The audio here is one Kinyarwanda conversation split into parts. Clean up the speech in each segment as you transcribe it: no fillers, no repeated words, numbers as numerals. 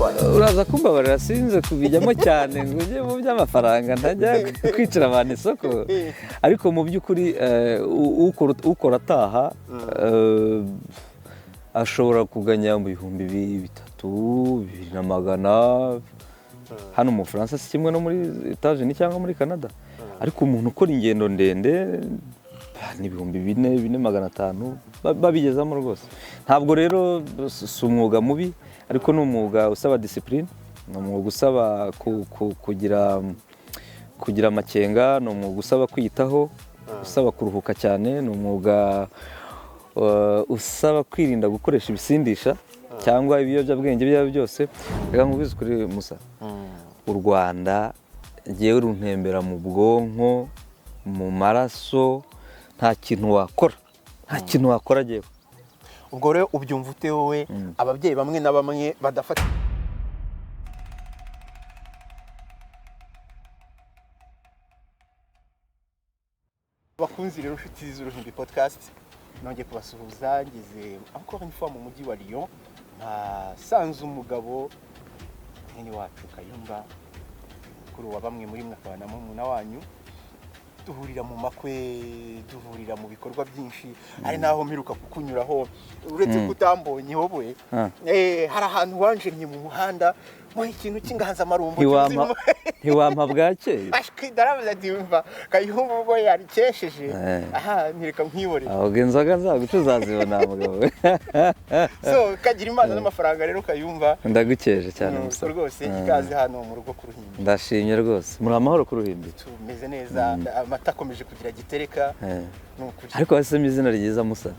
twajya uraza kumbabarira sinze kubijyamo cyane ngo ujye mu by'amafaranga ntajya kwicira abantu isoko ariko mu by'ukuri ukora ataha ashobora kuganya mu bihumbi 3,000, 2,000 hano mu Bufaransa si kimwe no muri Etats-Unis cyangwa muri Canada ariko umuntu ukora ingendo ndende ni ibihumbi 4,500 babigezamo rwose. Ntabwo rero si umwuga mubi ariko ni umwuga usaba discipline, ni umwuga usaba kugira amakenga, ni umwuga usaba kwiyitaho, usaba kuruhuka cyane, ni umwuga usaba kwirinda gukoresha ibisindisha cyangwa ibiyobyabwenge ibyo byose. Reka ngubize kuri Musa, u Rwanda ngewe runtembera mu bwonko, mu maraso, nta kintu wakora ngewe. ubwo rero ubyumva ute wowe ababyeyi bamwe na bamwe badafata bakunzi rero ufite z'Uruhimbi podcast nongeye kubasuhuza ngeze encore une fois mu mujyi wa Lyon ntasanze umugabo mwene wacu Kayumba kuri wa bamwe muri mwakabana mu muna wanyu duhurira mu makwe duhurira mu bikorwa byinshi ari naho mpiruka kukunyuraho uretse kutambonye wowe hari ahantu wanjemye mu muhanda mu ikintu cy'inganza marumbo ntiwampa bwake daravuze ati umva Kayumba ubwo yarikesheje ntireka nkwibore ahubwo inzoga zaguca uzazibona mugabo so kagira imana n'amafaranga rero Kayumba ndagukeje cyane Musa rwose ikaze hano mu rugo ku Ruhimbi ndashimye rwose muri amahoro ku Ruhimbi tumeze neza amata akomeje kugira gitereka ariko wasemo izina ryiza Musa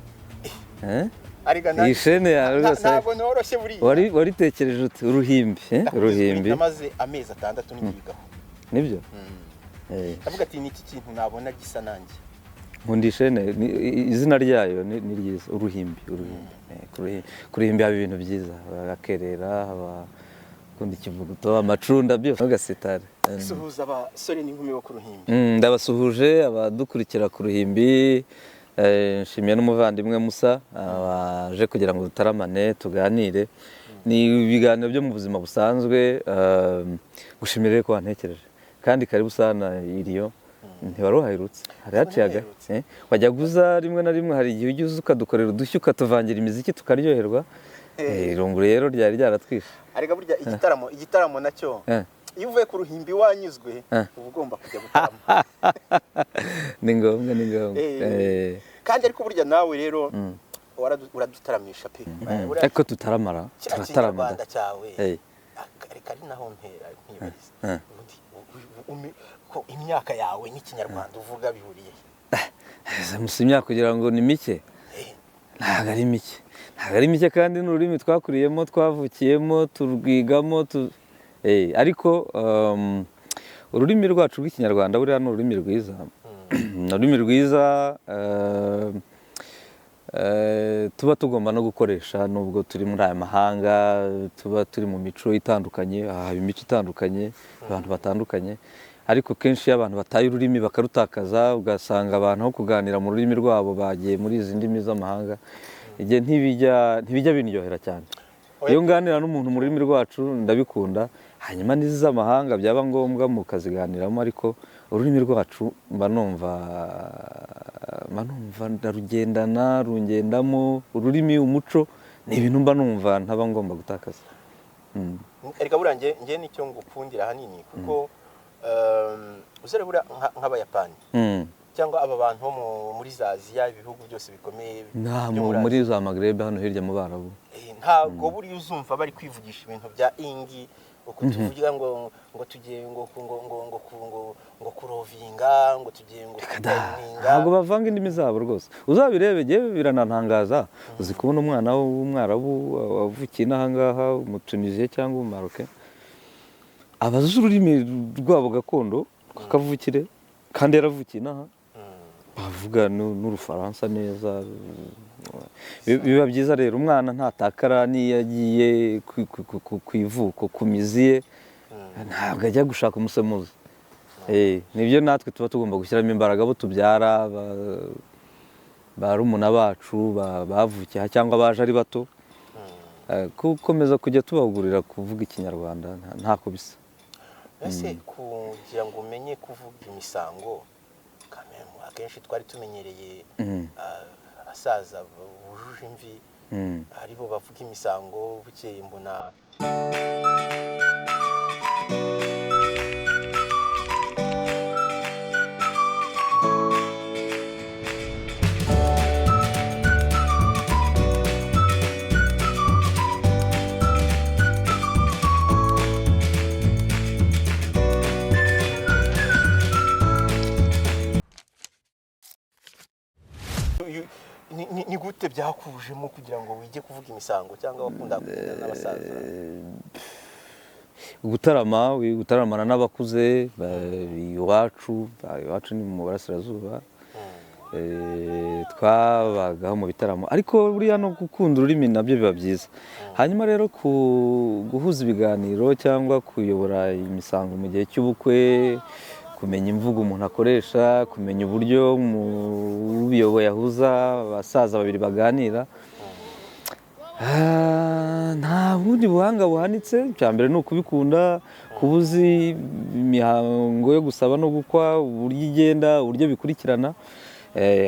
iyi shene yawe rwose ntabwo noroshye buriya waritekereje ute Uruhimbi Uruhimbi namaze amezi 6 nigigaho nibyo ndavuga ati niki kintu nabona gisa nanjye nkunda ishene izina ryayo ni ryiza Uruhimbi Kuruhimbi haba ibintu byiza bagakerera haba kundi kivuguto amacunda byose ugasitare suhuza abasore n'inkumi bo ku Ruhimbi ndabasuhuje abadukurikira ku Ruhimbi nshimiye n'umuvandimwe Musa waje kugira ngo dutaramane tuganire ni ibiganiro byo mu buzima busanzwe gushimire ko wantekereje kandi karibu sana iriyo ntiwaruhayirutse hari haciyaga wajya guza rimwe na rimwe hari igihe ujya ukadukorera udushya ukatuvangira imiziki tukaryoherwa irungu rero ryari ryaratwishe ariko burya igitaramo nacyo iyo uvuye ku Ruhimbi wanyuzwe uba ugomba kujya gutarama ni ngombwa kandi ariko burya nawe rero uradutaramisha pe ariko tutaramara turataramada cyawe reka ari naho mpera nkibariza ko imyaka yawe n'ikinyarwanda uvuga bihuriye Musa imyaka kugira ngo ni mike ntabwo ari mike kandi n'ururimi twakuriyemo twavukiyemo turwigamo ariko ururimi rwacu rw'ikinyarwanda buriya ni ururimi rwiza tuba tugomba no gukoresha nubwo turi muri aya mahanga tuba turi mu mico itandukanye haba imico itandukanye abantu batandukanye ariko kenshi iyo abantu bataye ururimi bakarutakaza ugasanga abantu aho kuganira mu rurimi rwabo bagiye muri izi ndimi z'amahanga igihe ntibijya binryohera cyane iyo nganira n'umuntu mu rurimi rwacu ndabikunda hanyuma n'iz'amahanga byaba ngombwa mukaziganiramo ariko ururimi rwacu mba numva ndarugendana rungendamo ururimi umuco ni ibintu mba numva ntaba ngomba gutakaza erega burange ngiye nicyo ngukundira hanini kuko uzere bura nk'abayapani cyangwa aba bantu muri za Aziya ibihugu byose bikomeye muri za Maghreb hano hirya mu Barabu ntabwo buri uzumva bari kwivugisha ibintu bya ingi uko tuvugira ngo tugiye ngo kurovinga ngo tugiye ngo kutayininga ntabwo bavanga indimi zabo rwose uzabirebe giye biranantangaza uzi kubona umwana w'umwarabu wavukiye n'ahangaha mu Tunisia cyangwa mu Maroc abazi ururimi rwabo gakondo kakavukire kandi yaravukiye n'aha bavuga n'urufaransa neza biba byiza rero umwana ntatakara niyo agiye ku ivuko ku mizi ye ntabwo ajya gushaka umusemuzi nibyo natwe tuba tugomba gushyiramo imbaraga abo tubyara barumuna bacu bavukiye cyangwa baje ari bato gukomeza kujya tubahugurira kuvuga ikinyarwanda ntako bisa. Ese kugira ngo umenye kuvuga imisango akenshi twari tumenyereye abasaza bujuje imvi aribo bavuga imisango, bukeye mbona ni gute byakujemo kugira ngo wige kuvuga imisango cyangwa wakunda kuvuga n'abasaza? gutaramana n'abakuze iwacu ni mu Burasirazuba, twabagaho mu bitaramo, ariko buriya no gukunda ururimi nabyo biba byiza. Hanyuma rero guhuza ibiganiro cyangwa kuyobora imisango mu gihe cy'ubukwe, kumenya imvugo umuntu akoresha, kumenya uburyo ubiyoboye ahuza abasaza babiri baganira, nta bundi buhanga buhanitse. Icya mbere ni ukubikunda, kuba uzi imihango yo gusaba no gukwa, uburyo igenda, uburyo bikurikirana.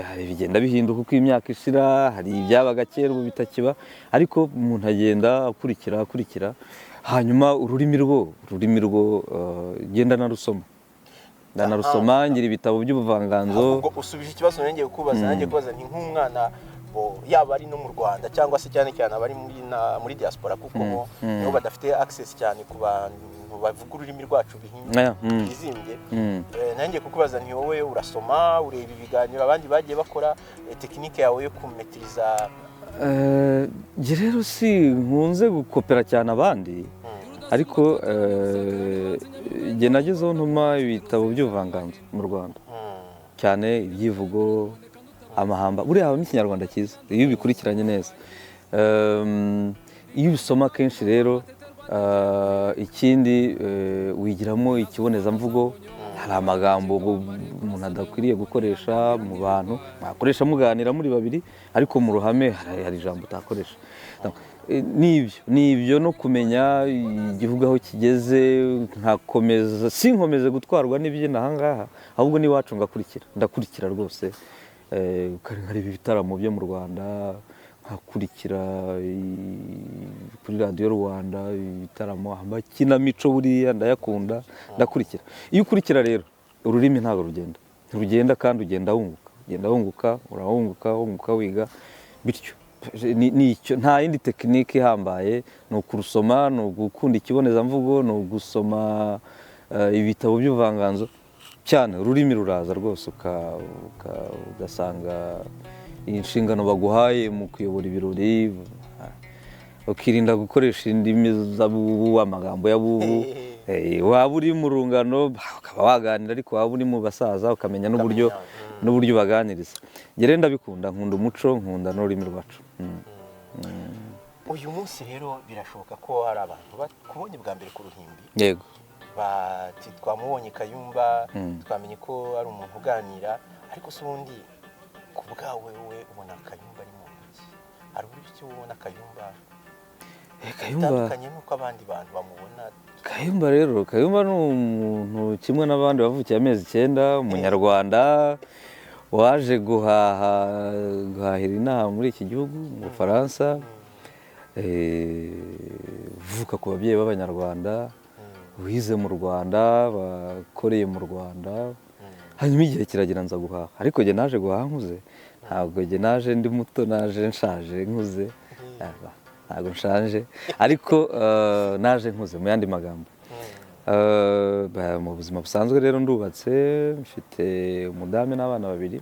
Hari bigenda bihinduka uko imyaka ishira, hari ibyabaga kera ubu bitakiba, ariko umuntu agenda akurikira. Hanyuma ururimi rwo genda ndanarusoma, ngira ibitabo by'ubuvanganzo. Ubwo usubije ikibazo nengeye kubaza nti nk'umwana yaba ari no mu Rwanda cyangwa se cyane abari muri diaspora, kuko nibo badafite access cyane ku bantu bavuga ururimi rwacu bizimbye. Nengeye kukubaza nti wowe urasoma, ureba ibiganiro abandi bagiye bakora, tekinike yawe yo kumetiriza? Nge rero si nkunze gukopera cyane abandi, ariko nge nagezeho ntuma ibitabo by'ubuvanganzo mu Rwanda, cyane ibyivugo, amahamba. Buriya haba n'ikinyarwanda cyiza iyo ubikurikiranye neza. Iyo ubisoma kenshi rero, ikindi wigiramo ikibonezamvugo. Hari amagambo umuntu adakwiriye gukoresha mu bantu, mwakoresha muganira muri babiri, ariko mu ruhame hari ijambo utakoresha. Nibyo no kumenya igihugu aho kigeze, sinkomeze gutwarwa n'ibyina aha ngaha, ahubwo n'iwacu ndakurikira rwose. Nkareba ibitaramo byo mu Rwanda, nkakurikira kuri radiyo Rwanda ibitaramo, amakinamico buriya ndayakunda, ndakurikira. Iyo ukurikira rero ururimi ntabwo ntirugenda, kandi ugenda wunguka, wunguka wiga, bityo nta yindi tekinike ihambaye, ni ukurusoma, ni ugukunda ikibonezamvugo, ni ugusoma ibitabo by'ubuvanganzo cyane. Ururimi ruraza rwose, ugasanga inshingano baguhaye mu kuyobora ibirori, ukirinda gukoresha indimi z'abubu, amagambo y'abubu. Waba uri mu rungano ukaba waganira, ariko waba uri mu basaza ukamenya n'uburyo baganiriza. Nge rero ndabikunda, nkunda umuco, nkunda n'ururimi rwacu. Uyu munsi rero birashoboka ko hari abantu bakubonye bwa mbere ku ruhimbi, yego, bati twamubonye Kayumba, twamenye ko ari umuntu uganira, ariko se ubundi ku bwawe wowe ubona Kayumba ari muntu ki? Hari uburyo ki ubona Kayumba bitandukanye n'uko abandi bantu bamubona? Kayumba ni umuntu kimwe n'abandi wavukiye amezi 9, umunyarwanda waje guhahira inaha muri iki gihugu mu Bufaransa, uvuka ku babyeyi b'Abanyarwanda, wize mu Rwanda, bakoreye mu Rwanda. Hanyuma igihe kiragira nza guhaha, ariko nge naje guhaha nkuze, ntabwo nge naje ndi muto, naje nshaje nkuze. Ntabwo nshaje, ariko naje nkuze mu yandi magambo. Mu buzima busanzwe rero ndubatse, mfite umudamu n'abana 2.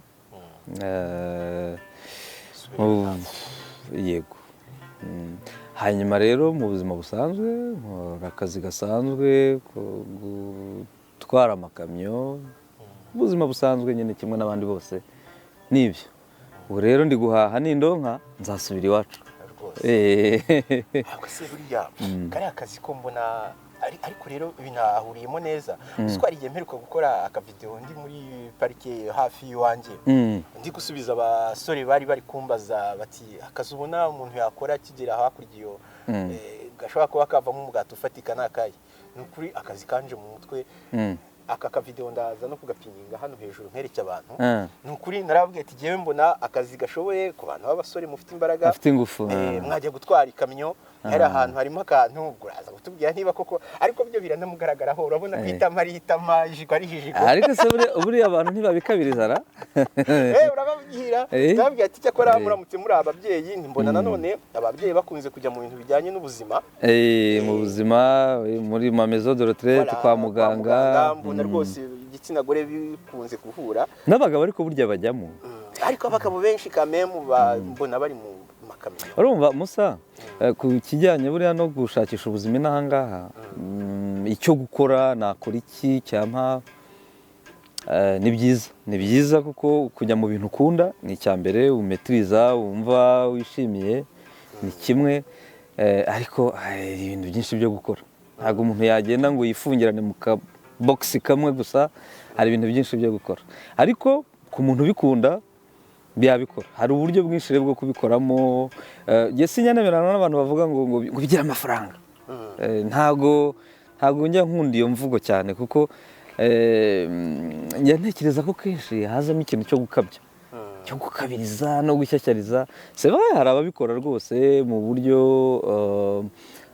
Yego. Hanyuma rero mu buzima busanzwe nkora akazi gasanzwe gutwara amakamyo, ubuzima busanzwe nyine kimwe n'abandi bose. Nibyo. Ubu rero ndi guhaha n'indonka, nzasubira iwacu. Ako se buriya kariya kazi ko mbona, ariko rero binahuriyemo neza. Twari igihe mperuka gukora akavideo ndi muri parike hafi y'iwanjye, ndi gusubiza abasore bari kumbaza bati akazi ubona umuntu yakora kigera hakurya gashobora kuba kavamo umugati ufatika n'akayi. Ni ukuri akazi kanje mu mutwe, aka kavidewo ndaza no kugapininga hano hejuru nkereke abantu. Ni ukuri narababwiye ati jyewe mbona akazi gashoboye ku bantu b'abasore mufite imbaraga, afite ingufu, mwajya gutwara ikamyo, hari ahantu harimo akantu ubwo uraza kutubwira niba koko, ariko byo biranamugaragaraho, urabona ko itama ari itama, ijigo ari ijigo. Ariko se buriya abantu ntibabikabiriza ra? Urababwira ndababwira ati cyakora muramutse muri ababyeyi, mbona nanone ababyeyi bakunze kujya mu bintu bijyanye n'ubuzima, mu buzima, muri ma maison de retraite, kwa muganga, mbona rwose igitsina gore bikunze guhura n'abagabo, ariko burya bajyamo. Ariko abagabo benshi kamemu mbona bari mu makamyo. Urumva Musa, ku kijyanye buriya no gushakisha ubuzima n'ahangaha, icyo gukora nakora iki cyampa, ni byiza kuko kujya mu bintu ukunda ni icya mbere, umetiriza, wumva wishimiye, ni kimwe, ariko ibintu byinshi byo gukora. Ntabwo umuntu yagenda ngo yifungirane mu kabogisi kamwe gusa, hari ibintu byinshi byo gukora. Ariko ku muntu ubikunda byabikora, hari uburyo bwinshi bwo kubikoramo. Njye sinyanemerana n'abantu bavuga ngo bigire amafaranga. Ntabwo njya nkunda iyo mvugo cyane, kuko njya ntekereza ko kenshi hazamo ikintu cyo gukabya, cyo gukabiriza no gushyashyariza. Hari ababikora rwose mu buryo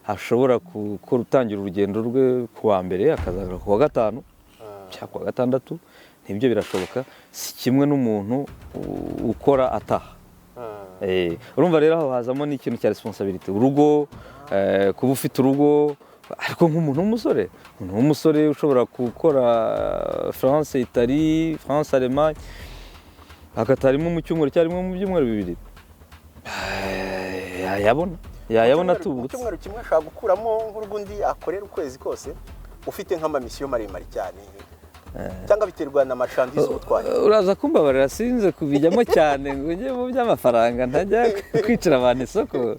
ashobora gutangira urugendo rwe ku wa mbere akazagera ku wa gatanu cyangwa ku wa gatandatu, nibyo birashoboka. Si kimwe n'umuntu ukora ataha. Urumva rero aho hazamo n'ikintu cya responsibility, urugo, kuba ufite urugo. Ariko nk'umuntu w'umusore ushobora gukora France, Italie, France, Allemagne, agatarimo mu cyumweru cyarimo mu byumweru bibiri, yayabona tubutse. Mu cyumweru kimwe ashobora gukuramo nk'urugundi akorera ukwezi kose, ufite nk'amamisiyo maremare cyane, cyangwa biterwa na marchandise utwaye. Uraza kumbabarira, sinze kubijyamo cyane ngo njye mu by'amafaranga, ntajya kwicira abantu isoko.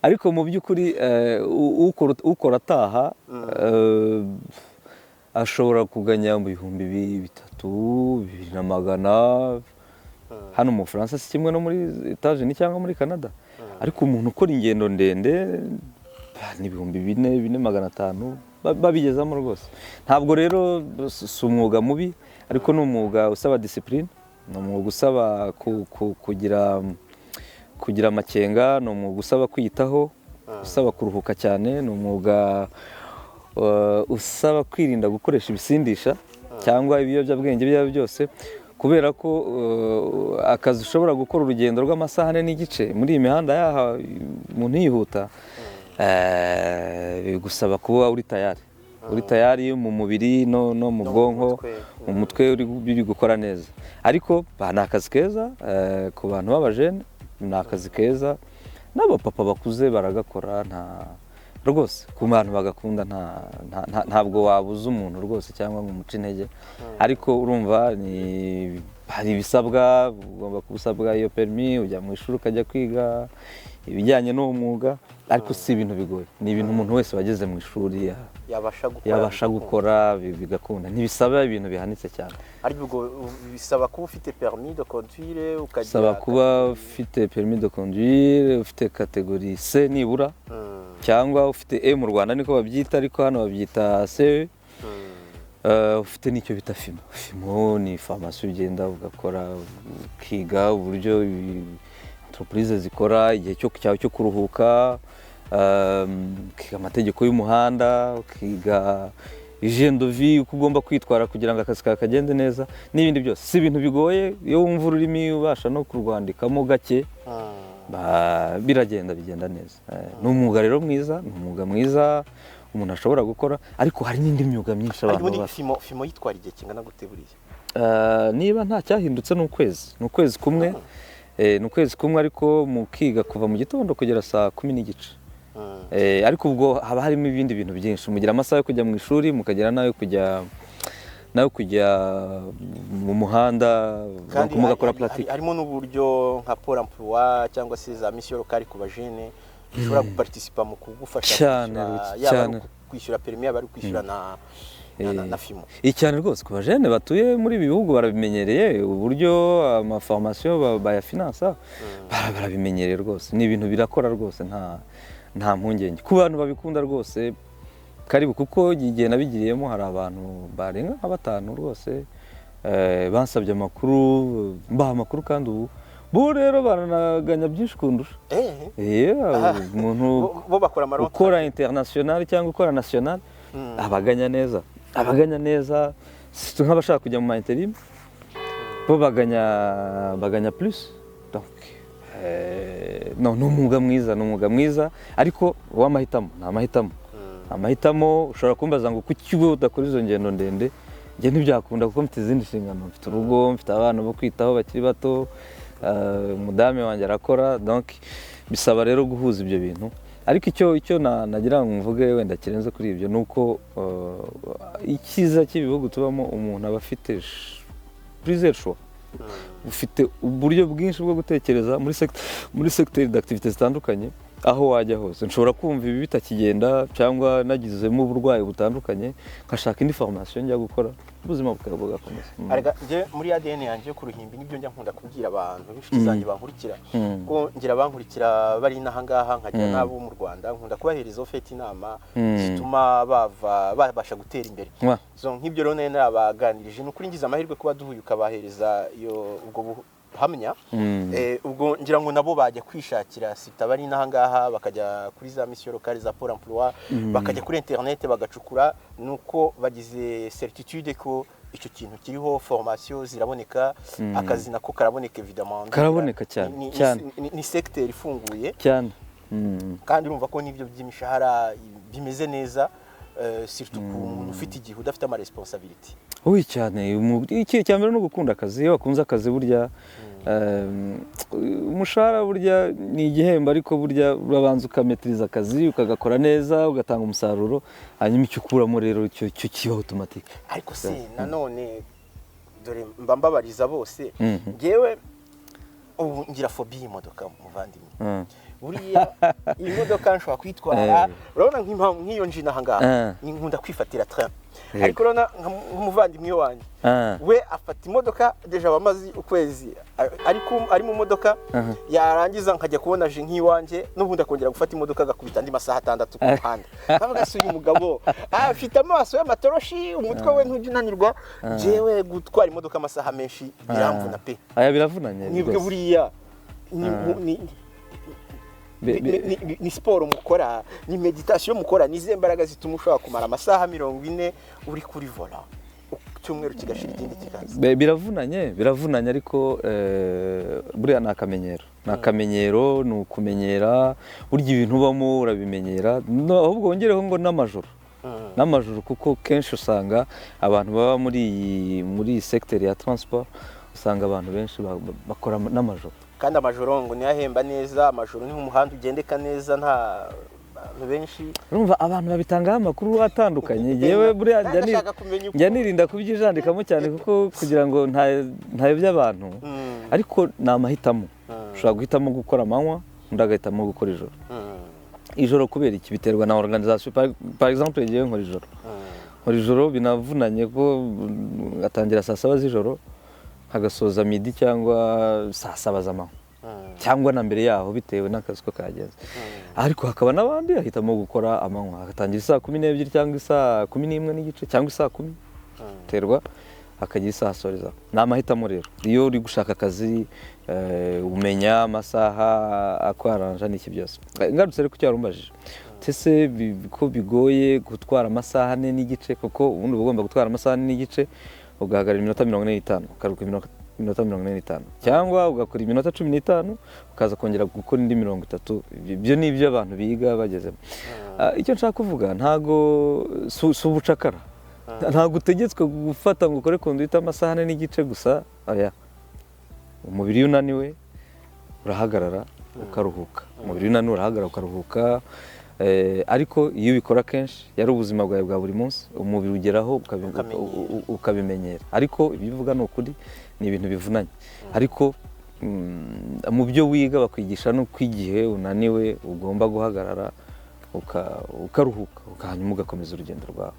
Ariko mu by'ukuri ukora ataha ashobora kuganya mu bihumbi 3,000, 2,500. Hano mu Bufaransa si kimwe no muri Etats-Unis cyangwa muri Canada. Ariko umuntu ukora ingendo ndende ni ibihumbi 4,000, 4,500 babigezamo rwose. Ntabwo rero si umwuga mubi, ariko ni umwuga usaba discipline, ni umwuga usaba kugira amakenga, ni umwuga usaba kwiyitaho, usaba kuruhuka cyane, ni umwuga usaba kwirinda gukoresha ibisindisha cyangwa ibiyobyabwenge ibyo ari byo byose, kubera ko akazi ushobora gukora urugendo rw'amasaha 4 n'igice muri iyi mihanda yaha umuntu yihuta, gusaba kuba uri tayari mu mubiri no mu bwonko, mu mutwe uri gukora neza. Ariko ni akazi keza ku bantu b'abajene, ni akazi keza n'abapapa bakuze baragakora, rwose ku bantu bagakunda, ntabwo wabuza umuntu rwose cyangwa ngo umuce intege. Ariko urumva hari ibisabwa, ugomba kubusabwa iyo permis, ujya mu ishuri ukajya kwiga ibijyanye n'uwo mwuga. Ariko si ibintu bigoye, ni ibintu umuntu wese wageze mu ishuri yabasha gukora bigakunda. Ntibisaba ibintu bihanitse cyane. Ariko bisaba kuba ufite permis de conduire, bisaba kuba ufite permis de conduire, ufite catégorie C nibura, cyangwa ufite E mu Rwanda niko babyita, ariko hano babyita C. Ufite n'icyo bita FIMO. FIMO ni formation ugenda ugakora, ukiga uburyo entreprise zikora, igihe cyo kuruhuka, ukiga amategeko y'umuhanda, ukiga hygiene de vie, uko ugomba kwitwara kugira ngo akazi kawe kagende neza, n'ibindi byose. Si ibintu bigoye, iyo wumva ururimi ubasha no kurwandikamo gake, bigenda neza. Ni umwuga rero mwiza, ni umwuga mwiza umuntu ashobora gukora, ariko hari n'indi myuga myinshi abantu bafite. FIMO yitwara igihe kingana gute buriya? Niba nta cyahindutse ni ukwezi kumwe. Ni ukwezi kumwe, ariko mukiga kuva mu gitondo kugera saa 10 n'igice. Ariko ubwo haba harimo ibindi bintu byinshi, mugira amasaha yo kujya mu ishuri, mukagira nayo kujya mu muhanda, mugakora pratique. Harimo n'uburyo nka Pôle emploi cyangwa se za mission locale ku bajene ushobora guparticipa mu kugufasha cyane kwishyura permis, yaba ari kwishyura na FIMO. Icyane rwose ku bajene batuye muri ibi bihugu barabimenyereye uburyo amaformation bayafinansa, barabimenyereye rwose. Ni ibintu birakora rwose, nta mpungenge ku bantu babikunda rwose karibu, kuko igihe nabigiriyemo hari abantu barenga nka 5 rwose bansabye amakuru, mbaha amakuru kandi ubu rero baranaganya byinshi kundusha. Umuntu bo bakora amaronko ukora international cyangwa ukora national abaganya neza nk'abashaka kujya mu interim bo baganya plus. Donc no n'umwuga mwiza ariko w'amahitamo, amahitamo ushobora kumbaza ngo kuki wowe udakora izo ngendo ndende, njye ntibyakunda kuko mfite izindi nshingano, mfite urugo, mfite abana bo kwitaho bakiri bato, umudame wanjye arakora, donc bisaba rero guhuza ibyo bintu. Ariko icyo nagira ngo mvuge wenda kirenze kuri ibyo nuko icyiza cy'ibihugu tubamo umuntu aba afite plusieurs choix, ufite uburyo bwinshi bwo gutekereza muri secteur d'activité zitandukanye. Aho wajya hose nshobora kumva ibi bitakigenda cyangwa nagizemo uburwayi butandukanye nkashaka indi formation njya gukora, ubuzima bugakomeza. Arega nje muri ADN yanjye yo ku Ruhimbi nibyo njya nkunda kubwira abantu b'inshuti zanjye bankurikira ko ngira bankurikira bari nahangaha nkagira nabo mu Rwanda, nkunda kubahereza ofete inama zituma babasha gutera imbere. So nk'ibyo rero narabaganirije n'ukuri ngize amahirwe kuba duhuye ukabahereza iyo ubwo hamya ubwo ngira ngo nabo bajya kwishakira sita bari nahangaha, bakajya kuri za mission locale za Pôle emploi, bakajya kuri internet bagacukura, nuko bagize certitude ko icyo kintu kiriho, formation ziraboneka, akazi nako karaboneka évidemment, karaboneka cyane ni secteur ifunguye cyane, kandi urumva ko nibyo by'imishahara bimeze neza, surtout ku muntu ufite igihe udafite ama responsabilité. Oui cyane, iki cyambere no gukunda akazi. Iyo wakunze akazi burya umushahara burya ni igihembo, ariko burya urabanza ukametriza akazi ukagakora neza ugatanga umusaruro, hanyuma icyo ukuramo rero cyo kiba automatique. Ariko se nanone dore mbambabariza bose, ngewe ubu ngira phobie y'imodoka muvandimwe. Buriya imodoka nshobora kwitwara, urabona nk'iyo nje nahangaha nkunda kwifatira train, ariko urabona nk'umuvandimwe wanjye we afata imodoka deja bamazi ukwezi ari mu modoka, yarangiza nkajya kubona je nk'iwanjye n'ubundi akongera gufata imodoka agakubita andi masaha 6 ku muhanda. Bavuga se uyu mugabo afite amaso y'amatoroshi, umutwe we ntujya unanirwa. Jewe gutwara imodoka amasaha menshi biramvuna pe. Aya biravunanye. Nibwe buriya ni sport mukora, ni meditation mukora, ni zembaraga zituma ushobora kumara amasaha 40 uri kuri vola, cyumweru kigashira ikindi kikaza. Biravunanye ariko buriya nakamenyero ni ukumenyera, burya ibintu ubamo urabimenyera, ahubwo wongereho ngo n'amajoro, kuko kenshi usanga abantu baba muri secteur ya transport, usanga abantu benshi bakora n'amajoro, kandi amajoro ngo niyahemba neza. Amajoro ni umuhanda ugendeka neza, nta bantu benshi. Urumva abantu babitangaho amakuru atandukanye. Yewe buriya njya nirinda kubyijandikamo cyane, kuko kugira ngo ntayobya abantu, ariko ni amahitamo. Ushobora guhitamo gukora amanywa, undi agahitamo gukora ijoro. Kubera iki? Biterwa na organisation. Par exemple ngiye nkora ijoro binavunanye ko gatangira saa 7 z'ijoro hagasoza midi cyangwa saa 7 z'amanywa, cyangwa na mbere yaho bitewe n'akazi ko kagenze. Ariko hakaba n'abandi ahitamo gukora amanywa, agatangira saa 12 cyangwa saa 11 n'igice cyangwa saa 10, terwa akagira isaha asoreza. Ni amahitamo rero. Iyo uri gushaka akazi umenya amasaha akwaranja n'iki byose. Ngarutse rero ku cyarumbajije, tese ko bigoye gutwara amasaha 4 n'igice, kuko ubundi ugomba gutwara amasaha 4 n'igice ugahagarara iminota 45, ukaruka iminota 45, cyangwa ugakora iminota 15 ukaza kongera gukora indi 30. Ibyo ni ibyo abantu biga bagezemo. Icyo nshaka kuvuga ntago subucakara, ntago utegetswe gufata ngo ukore conduite amasaha 4 n'igice gusa. Oya, umubiri unaniwe urahagarara ukaruhuka, umubiri unaniwe urahagarara ukaruhuka. Ariko iyo ubikora kenshi, yari ubuzima bwawe bwa buri munsi, umubiri ugeraho ukabimenyera. Ariko ibivuga ni ukuri, ni ibintu bivunanye. Ariko mu byo wiga bakwigisha no kwigihe unaniwe ugomba guhagarara ukaruhuka, hanyuma ugakomeza urugendo rwawe.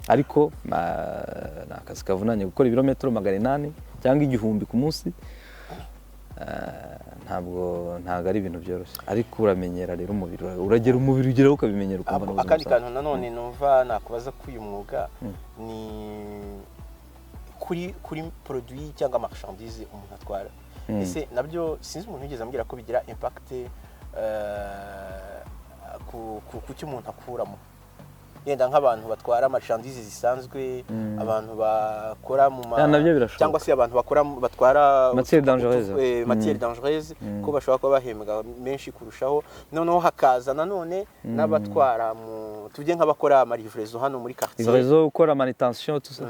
Ariko ni akazi kavunanye gukora ibirometero 800 cyangwa 1000 ku munsi. ntabwo ari ibintu byoroshye ariko uramenyera rero umubiri uragera umubiri ugeraho ukabimenyera ukumva n'ubuzima. Akandi kantu nanone numva nakubaza ko uyu mwuga ni kuri produit cyangwa marchandise umuntu atwara ese nabyo sinzi umuntu yigeze ambwira ko bigira impact ku cyo umuntu akuramo yenda nk'abantu batwara marchandise zisanzwe abantu bakora mu cyangwa se abantu batwara matière dangereuse ko bashobora kuba bahembwa menshi kurushaho noneho hakaza nanone n'abatwara mu tujye nk'abakora amarivrezo hano muri quartier livrezo ukora manutention tout ça.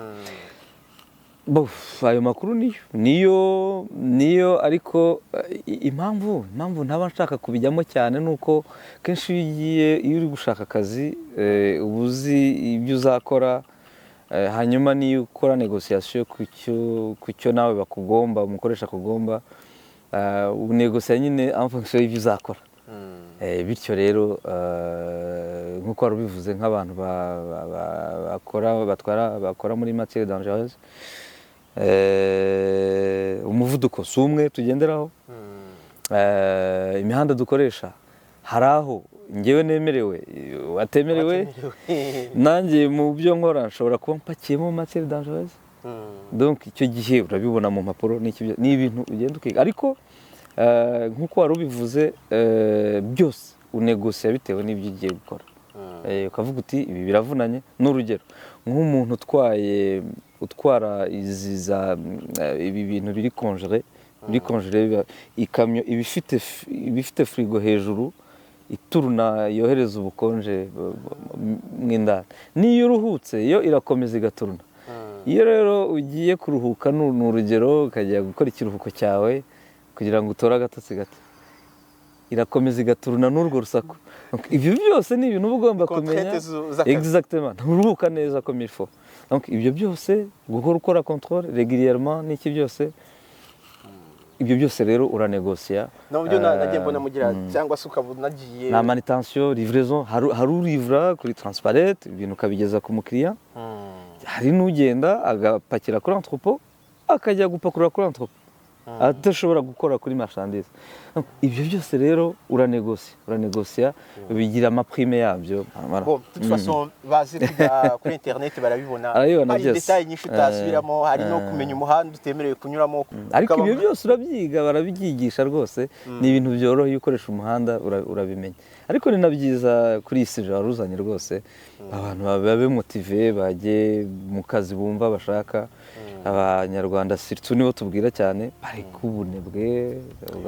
Ayo makuru niyo ariko impamvu ntaba nshaka kubijyamo cyane nuko kenshi iyo uri gushaka akazi uba uzi ibyo uzakora hanyuma niyo ukora negociation ku cyo nawe bakugomba umukoresha akugomba unegosiya nyine en fonction y'ibyo uzakora. Bityo rero nk'uko wari ubivuze nk'abantu bakora muri matière dangereuse umuvuduko si umwe tugenderaho, imihanda dukoresha hari aho ngewe nemerewe watemerewe nanjye mu byo nkora nshobora kuba mpakiyemo matière dangereuse donc icyo gihe urabibona mu mpapuro ni ibintu ugenda ukiga ariko nk'uko wari ubivuze byose unegosiya bitewe n'ibyo ugiye gukora ukavuga uti ibi biravunanye n'urugero nk'umuntu utwara ibi bintu biri konjere ikamyo ibifite firigo hejuru ituruna yohereza ubukonje mw'indani niyo uruhutse yo irakomeza igaturuna iyo rero ugiye kuruhuka ni urugero ukajya gukora ikiruhuko cyawe kugira ngo utore agatotsi gato irakomeza igaturuna n'urwo rusaku. Ibyo byose ni ibintu uba ugomba kumenya exactement nturuhuka neza comme il faut. Donc ibyo byose gukora contrôle régulièrement n'iki byose ibyo byose rero uranegosiya nabyo nagiye mbona mugira cyangwa se ukabona nagiye na manutention livraison hari urivra kuri transparente ibintu ukabigeza ku mukiriya hari n'ugenda agapakira kuri entrepôt akajya gupakurura kuri entrepôt adashobora gukora kuri marchandise. Ibyo byose rero uranegosiya bigira amaprime yabyo. De toute façon bazi kuri internet barabibona hari detail nyinshi utasubiramo hari no kumenya umuhanda utemerewe kunyuramo ariko ibyo byose urabyiga barabyigisha rwose ni ibintu byoroshye ukoresha umuhanda urabimenya ariko ni nabyiza kuri isi jaruzanye rwose abantu babe motive bajye mu kazi bumva bashaka. Abanyarwanda surtout nibo tubwira cyane bari kubunebwe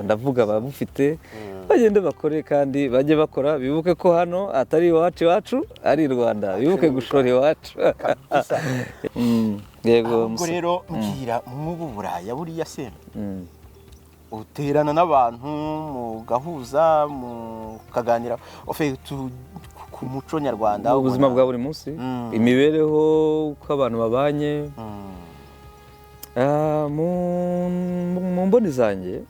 ndavuga ababufite bagende bakore kandi bajye bakora bibuke ko hano atari iwacu ari i Rwanda bibuke gushora iwacu. Yego rero mbwira mw'ubu buraya buriya se uterana n'abantu mugahuza mukaganira ku muco nyarwanda ubuzima bwa buri munsi imibereho uko abantu babanye mu mboni zanjye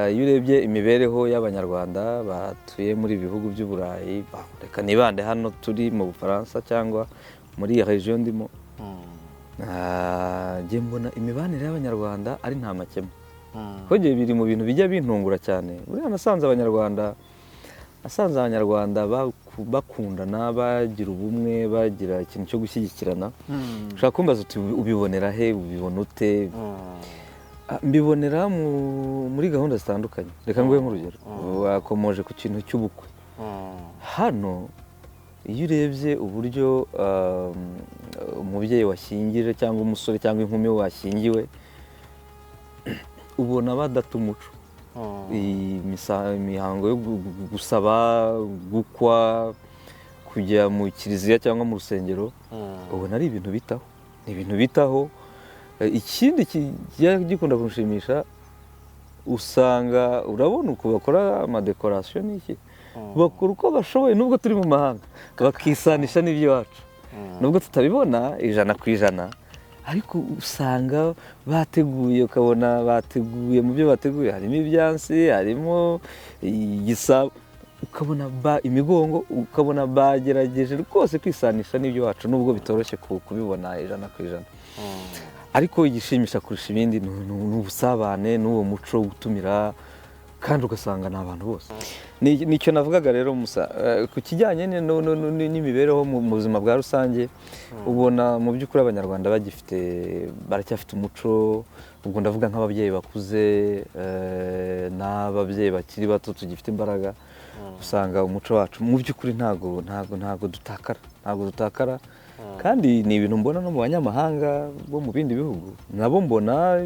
iyo urebye imibereho y'abanyarwanda batuye muri ibihugu by'uburayi reka nibande hano turi mu Bufaransa cyangwa muri iyo region ndimo njye mbona imibanire y'abanyarwanda ari nta makemwa kongeye biri mu bintu bijya bintungura cyane buriya nasanze abanyarwanda bakundana bagira ubumwe bagira ikintu cyo gushyigikirana. Ushaka kumbaza uti ubibonera he ubibona ute? Mbibonera muri gahunda zitandukanye. Reka nguhe nk'urugero wakomoje ku kintu cy'ubukwe hano iyo urebye uburyo umubyeyi washyingije cyangwa umusore cyangwa inkumi washyingiwe ubona badata umuco imihango yo gusaba gukwa kujya mu kiliziya cyangwa mu rusengero ubona ari ibintu bitaho ni ibintu bitaho. Ikindi kijya gikunda kunshimisha usanga urabona uko bakora amadekorasiyo n'iki bakora uko bashoboye nubwo turi mu mahanga bakisanisha n'iby'iwacu nubwo tutabibona ijana ariko usanga bateguye ukabona bateguye mu byo bateguye harimo ibyansi harimo igisabo ukabona imigongo ukabona bagerageje rwose kwisanisha n'iby'iwacu nubwo bitoroshye kubibona 100%. Ariko igishimisha kurusha ibindi ni ubusabane n'uwo muco gutumira kandi ugasanga ni abantu bose. Nicyo navugaga rero Musa, ku kijyanye n'imibereho mu buzima bwa rusange, ubona mu by'ukuri abanyarwanda baracyafite umuco, ubwo ndavuga nk'ababyeyi bakuze n'ababyeyi bakiri bato tugifite imbaraga, usanga umuco wacu mu by'ukuri ntago dutakara kandi ni ibintu mbona no mu banyamahanga bo mu bindi bihugu, nabo mbona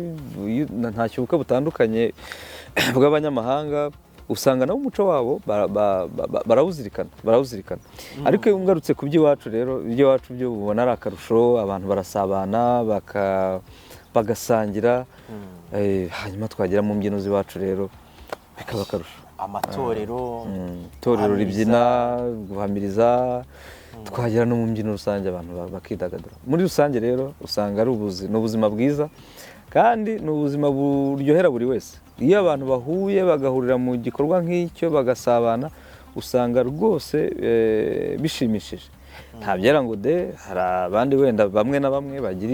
ntacyo ubukwe butandukanye bw'abanyamahanga, usanga nabo umuco wabo barawuzirikana. Ariko iyo ngarutse ku by'iwacu rero, iby'iwacu byo ubona ari akarusho, abantu barasabana bagasangira, hanyuma twagera mu mbyino z'iwacu rero bikaba akarusho. Itorero ribyina, guhamiriza, twagera no mu mbyino rusange abantu bakidagadura. Muri rusange rero usanga ari ubuzima bwiza kandi ni ubuzima buryohera buri wese. Iyo abantu bahuye bagahurira mu gikorwa nk'icyo bagasabana, usanga rwose bishimishije. Ntabyera ngo hari abandi wenda bamwe na bamwe bagira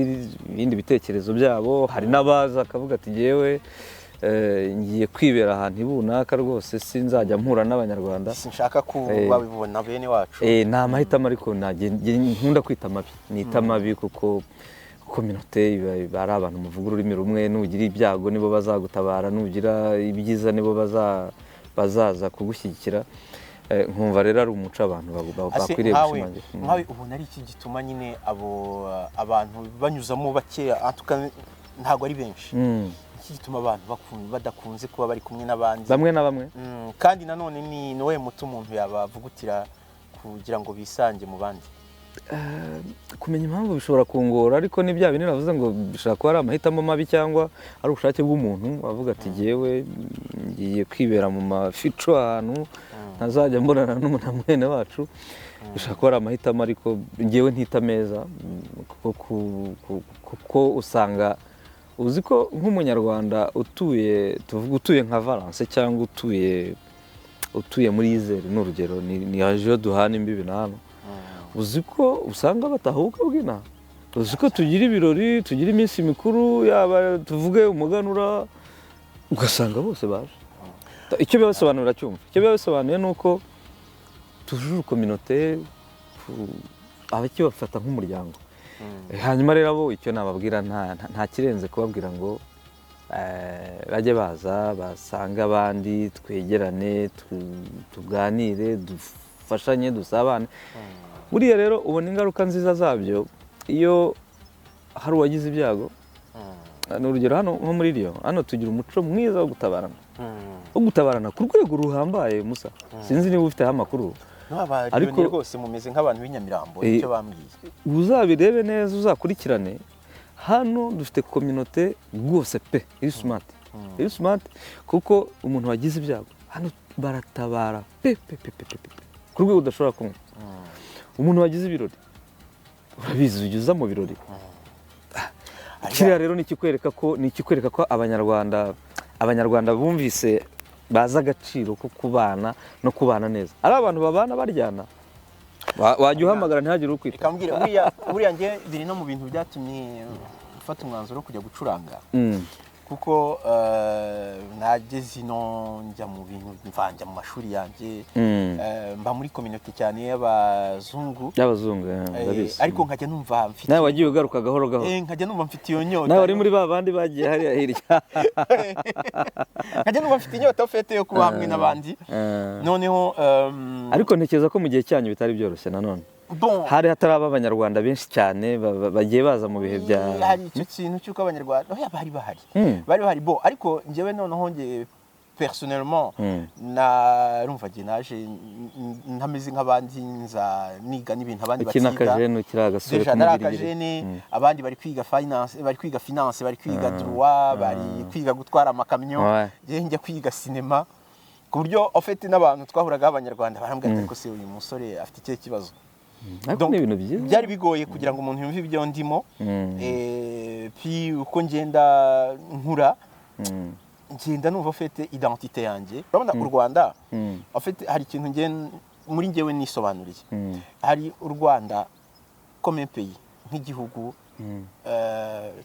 ibindi bitekerezo byabo, hari n'abaza akavuga ati jyewe ngiye kwibera ahantu ibunaka rwose sinzajya mpura n'abanyarwanda, sinshaka ko babibona bene wacu. Ni amahitamo ariko nkunda kwita mabi, nita mabi kuko kominote ari abantu muvuga ururimi rumwe, nugira ibyago nibo bazagutabara, nugira ibyiza nibo bazaza kugushyigikira. Nkumva rero ari umuco abantu bakwiriye gushimangira. Nkawe ubona ari iki gituma nyine abantu banyuzamo bakeya, ntabwo ari benshi, iki gituma abantu badakunze kuba bari kumwe n'abandi bamwe na bamwe? Kandi nanone ni wowe muto umuntu yabavugutira kugira ngo bisange mu bandi? Kumenya impamvu bishobora kungora, ariko ni bya bintu navuze ngo bishobora kuba ari amahitamo mabi cyangwa ari ubushake bw'umuntu wavuga ati jyewe ngiye kwibera mu mafico ahantu ntazajya mbonana n'umuntu mwene wacu. Bishobora kuba ari amahitamo ariko jyewe ntita meza, kuko usanga uzi ko nk'umunyarwanda utuye nka Valence cyangwa utuye muri Izere n'urugero, ni haje duhana imbibi na hano, uzi ko usanga batahuka bw'ina, uzi ko tugira ibirori, tugira iminsi mikuru, yaba tuvuge umuganura, ugasanga bose baje. Icyo bibasobanura cyumva, icyo bibasobanuye ni uko tujuru kominote abakibafata nk'umuryango. Hanyuma rero abo icyo nababwira nta kirenze kubabwira ngo bajye baza basange abandi, twegerane, tuganire, dufashanye, dusabane. Buriya rero ubona ingaruka nziza zabyo iyo hari uwagize ibyago. Ni urugero hano nko muri Lyon, hano tugira umuco mwiza wo gutabarana ku rwego ruhambaye. Musa, sinzi niba ufiteho amakuru, ariko rwose mumeze nk'abantu b'inyamirambo. Icyo bambwiye uzabirebe neza, uzakurikirane. Hano dufite kominote rwose pe, iri smart, kuko umuntu wagize ibyago hano baratabara pe ku rwego udashobora kumwe. Umuntu wagize ibirori urabizi, ujya uza mu birori. Kiriya rero ni ikikwereka ko abanyarwanda bumvise bazi agaciro ko kubana no kubana neza. Ari abantu babana baryana, wajya uhamagara ntihagire ukwita. Buriya njye biri no mu bintu byatumye mfata umwanzuro wo kujya gucuranga, kuko nageze ino njya mu bintu mvanja mu mashuri yanjye, mba muri community cyane y'abazungu, ariko nkajya numva mfite. Nawe wagiye ugaruka gahoro nkajya numva mfite iyo nyota. Nawe uri muri babandi bagiye hariya hirya. Nkajya numva mfite inyota ufite yo kuba hamwe n'abandi. Noneho ariko ntekereza ko mu gihe cyanyu bitari byoroshye nanone. Hari hataraba abanyarwanda benshi cyane bagiye baza mu bihe bya, hari icyo kintu cy'uko abanyarwanda bari bahari, ariko njyewe noneho njye personnellement narumva njye naje ntameze nk'abandi, nza niga n'ibintu abandi bakiga. Abandi bari kwiga finance, bari kwiga droit, bari kwiga gutwara amakamyo, njye kwiga cinema, ku buryo ofete n'abantu twahuraga abanyarwanda barambwira ati se uyu musore afite ikihe kibazo. Byari bigoye kugira ngo umuntu yumve ibyo ndimo. Puis uko ngenda nkura, ngenda numva ufite identité yanjye. Urabona u Rwanda ufite hari ikintu muri njyewe nisobanuriye. Hari u Rwanda comme un pays, nk'igihugu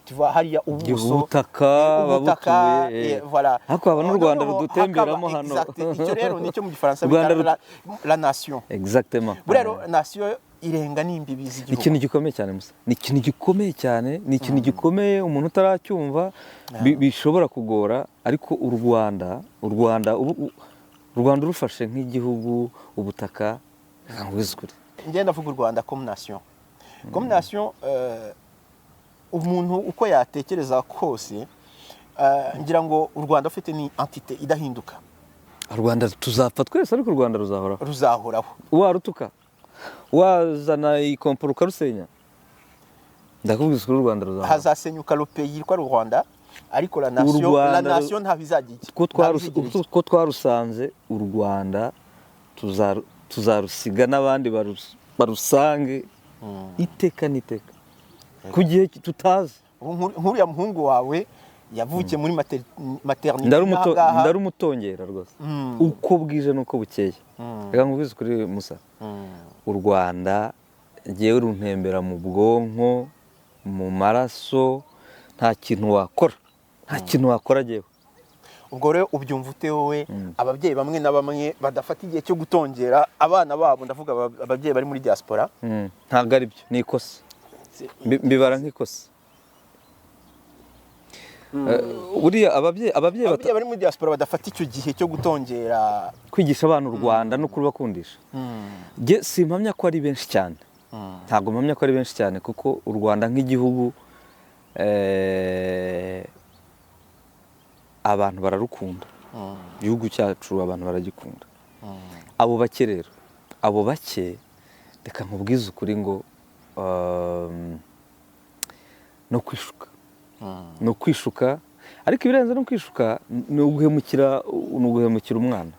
tu vois hariya ubuso ubutaka ubutaka babutuye voilà ariko haba n'u Rwanda Noneho rudutemberamo hakaba- hano exact. Icyo rero nicyo mu gifaransa Rwanda bita la nation exactement buriya rero nation irenga n'imbibi z'igihugu ikintu gikomeye cyane musa ni ikintu gikomeye cyane ni ikintu gikomeye umuntu utaracyumva bishobora kugora ariko u Rwanda rufashe nk'igihugu ubutaka nk'ubwizukuri ngenda avuga u Rwanda comme nation umuntu uko yatekereza kose ngira ngo u Rwanda ufite ni entité idahinduka u Rwanda tuzapfa twese ariko u Rwanda ruzahoraho warutuka wazana ikomporo ukarusenya ndakubwiza ko u Rwanda ruzahoraho hazasenyuka le pays yitwa u Rwanda ariko la nation ntabwo izagira ko twarusanze u Rwanda tuzarusiga n'abandi barusange iteka n'iteka ku gihe tutazi nk'uriya muhungu wawe yavukiye muri maternité ndarumutongera rwose uko bwije n'uko bukeye reka nkubwize kuri Musa u Rwanda ngewe runtembera mu bwonko mu maraso nta kintu wakora ngewe ubwo rero ubyumva ute wowe ababyeyi bamwe na bamwe badafata igihe cyo gutongera abana babo ndavuga ababyeyi bari muri diaspora ntabwo ari byo ni ikosa mbibara nk'ikosa buriya ababyeyi bari muri diaspora badafata icyo gihe cyo gutongera kwigisha abana u Rwanda no kurubakundisha simpamya ko ari benshi cyane ntabwo mpamya ko ari benshi cyane kuko u Rwanda nk'igihugu abantu bararukunda igihugu cyacu abantu baragikunda abo bake rero reka nkubwize ukuri ngo no kwishuka ariko ibirenze no kwishuka ni uguhemukira umwana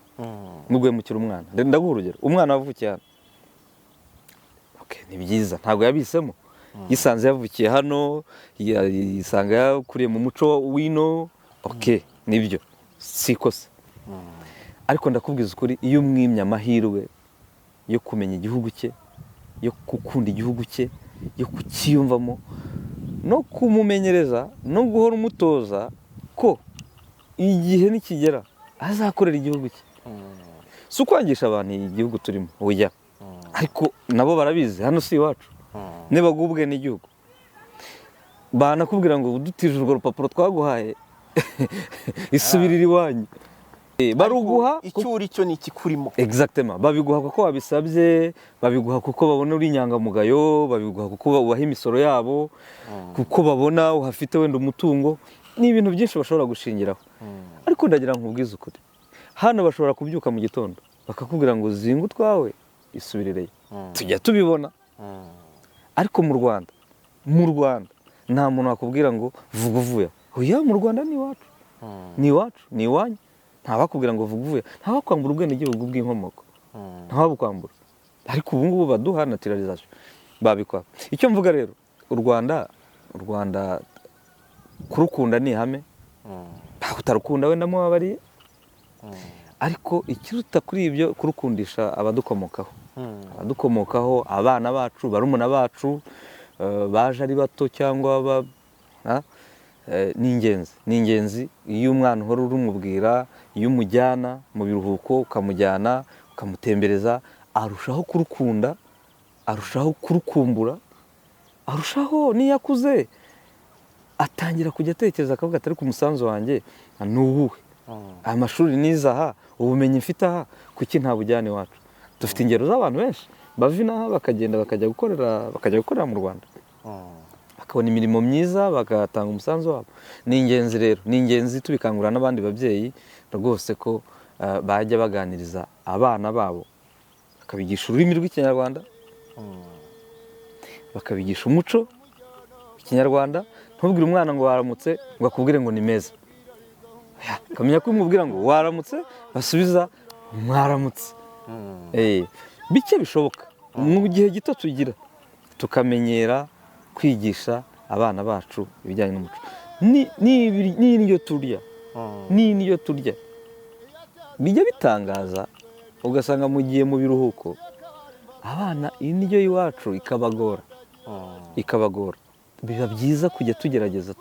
ndaguha urugero umwana wavukiye hano ni byiza ntabwo yabisemo yisanze yavukiye hano yisanga yakuriye mu muco w'ino nibyo si ikosa ariko ndakubwiza ukuri iyo umwimye amahirwe yo kumenya igihugu cye yo gukunda igihugu cye yo kukiyumvamo no kumumenyereza no guhora umutoza ko igihe nikigera azakorera igihugu cye si ukwangisha abantu igihugu turimo oya ariko nabo barabizi hano si iwacu nibagubwe n'igihugu banakubwira ngo udutije urwo rupapuro twaguhaye isubirira iwanyu baruguha icyo uri cyo ni ikikurimo exactement babiguha kuko wabisabye babiguha kuko babona uri inyangamugayo babiguha kuko ubaha imisoro yabo kuko babona uhafite wenda umutungo ni ibintu byinshi bashobora gushingiraho ariko ndagira ngo ubwize ukuri hano bashobora kubyuka mu gitondo bakakubwira ngo zinga utwawe isubirireyo tujya tubibona ariko mu Rwanda nta muntu wakubwira ngo vuga uvuye oya mu Rwanda ni iwacu ni iwanyu ntabakubwira ngo vuga uvuye ntabakwambura ubwenegihugu bw'inkomoko ntababukwambura ariko ubu ngubu baduha naturalisation babikora icyo mvuga rero u Rwanda kurukunda ni ihame utarukunda wenda mubabariye ariko ikiruta kuri ibyo kurukundisha abadukomokaho abana bacu barumuna bacu baje ari bato cyangwa ni ingenzi iyo umwana uhora urumubwira iyo umujyana mu biruhuko ukamujyana ukamutembereza arushaho kurukunda arushaho kurukumbura arushaho n'iyo akuze atangira kujya atekereza akavuga atari ku musanzu wanjye ni uwuhe aya mashuri nizaha ubumenyi mfite aha kuki nta bujyane iwacu dufite ingero z'abantu benshi bava inaha bakagenda bakajya gukorera mu Rwanda bakabona imirimo myiza bagatanga umusanzu wabo ni ingenzi rero ni ingenzi tubikangurira n'abandi babyeyi rwose ko bajya baganiriza abana babo bakabigisha ururimi rw'ikinyarwanda bakabigisha umuco w'ikinyarwanda ntubwire umwana ngo waramutse ngo akubwire ngo ni meza ukamenya ko umubwira ngo waramutse basubiza mwaramutse bike bishoboka mu gihe gito tugira tukamenyera kwigisha abana bacu ibijyanye n'umuco n'indyo turya bijya bitangaza ugasanga mu gihe mu biruhuko abana indyo y'iwacu ikabagora biba byiza kujya tugerageza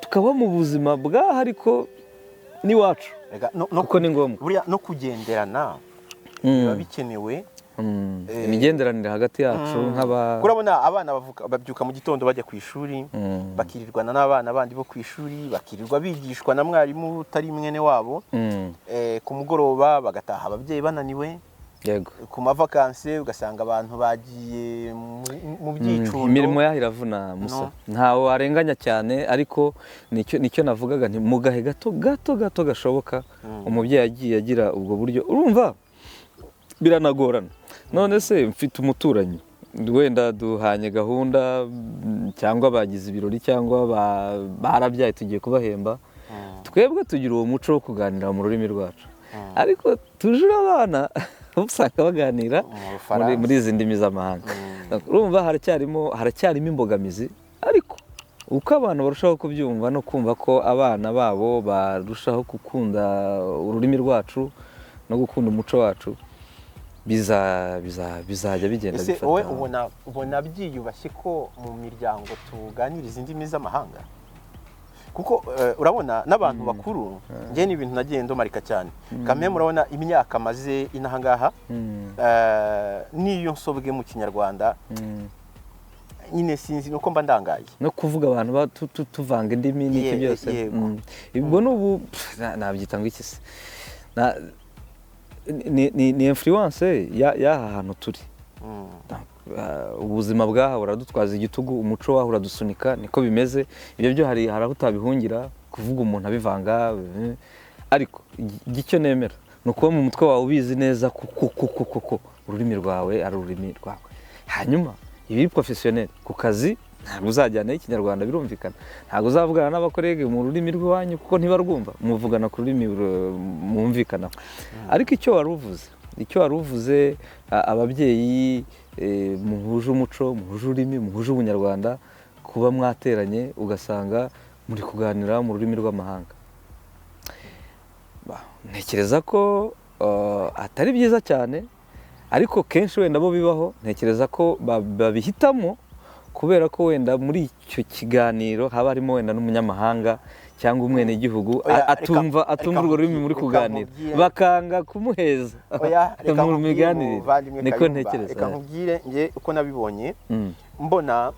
tukaba mu buzima bwaho ariko n'iwacu kuko ni ngombwa buriya no kugenderana biba bikenewe imigenderanire hagati yacu urabona abana babyuka mu gitondo bajya ku ishuri bakirirwana n'abana bandi bo ku ishuri bakirirwa bigishwa na mwarimu utari mwene wabo ku mugoroba bagataha ababyeyi bananiwe yego ku mavakansi ugasanga abantu bagiye mu byicundo imirimo yaho iravuna musa ntawe warenganya cyane ariko nicyo navugaga nti mu gahe gato gashoboka umubyeyi agiye agira ubwo buryo urumva biranagorana none se mfite umuturanyi wenda duhanye gahunda cyangwa bagize ibirori cyangwa barabyaye tugiye kubahemba twebwe tugira uwo muco wo kuganira mu rurimi rwacu ariko tujure abana usanga baganira muri izi ndimi z'amahanga urumva haracyarimo imbogamizi ariko uko abantu barushaho kubyumva no kumva ko abana babo barushaho gukunda ururimi rwacu no gukunda umuco wacu bizajya bigenda bifata. Wowe ubona byiyubashye ko mu miryango tuganiriza indimi z'amahanga kuko urabona n'abantu bakuru njye ni ibintu nagiye ndomarika cyane kamwe murabona imyaka maze inahangaha niyo nsobwe mu kinyarwanda nyine sinzi nuko mba ndangaye no kuvuga abantu tuvanga indimi n'iki byose ubwo n'ubu nabyita ngo iki se ni influence y'aha hantu turi ubuzima bwaha buradutwaza igitugu umuco waho uradusunika niko bimeze ibyo byo hari aho utabihungira kuvuga umuntu abivanga ariko icyo nemera ni ukuba mu mutwe wawe ubizi neza kuko ururimi rwawe ari ururimi rwawe hanyuma ibi professionnel ku kazi ntabwo uzajyana ikinyarwanda birumvikana ntabwo uzavugana n'abakorege mu rurimi rw'iwanyu kuko ntibarwumva muvugana ku rurimi mwumvikana ariko icyo wari uvuze ababyeyi muhuje umuco muhuje ururimi muhuje ubunyarwanda kuba mwateranye ugasanga muri kuganira mu rurimi rw'amahanga ntekereza ko atari byiza cyane ariko kenshi wenda bo bibaho ntekereza ko babihitamo kubera ko wenda muri icyo kiganiro haba harimo wenda n'umunyamahanga cyangwa umwenegihugu atumva urwo rurimi muri kuganira bakanga kumuheza mu miganirire niko ntekereza reka nkubwire njye uko nabibonye mbona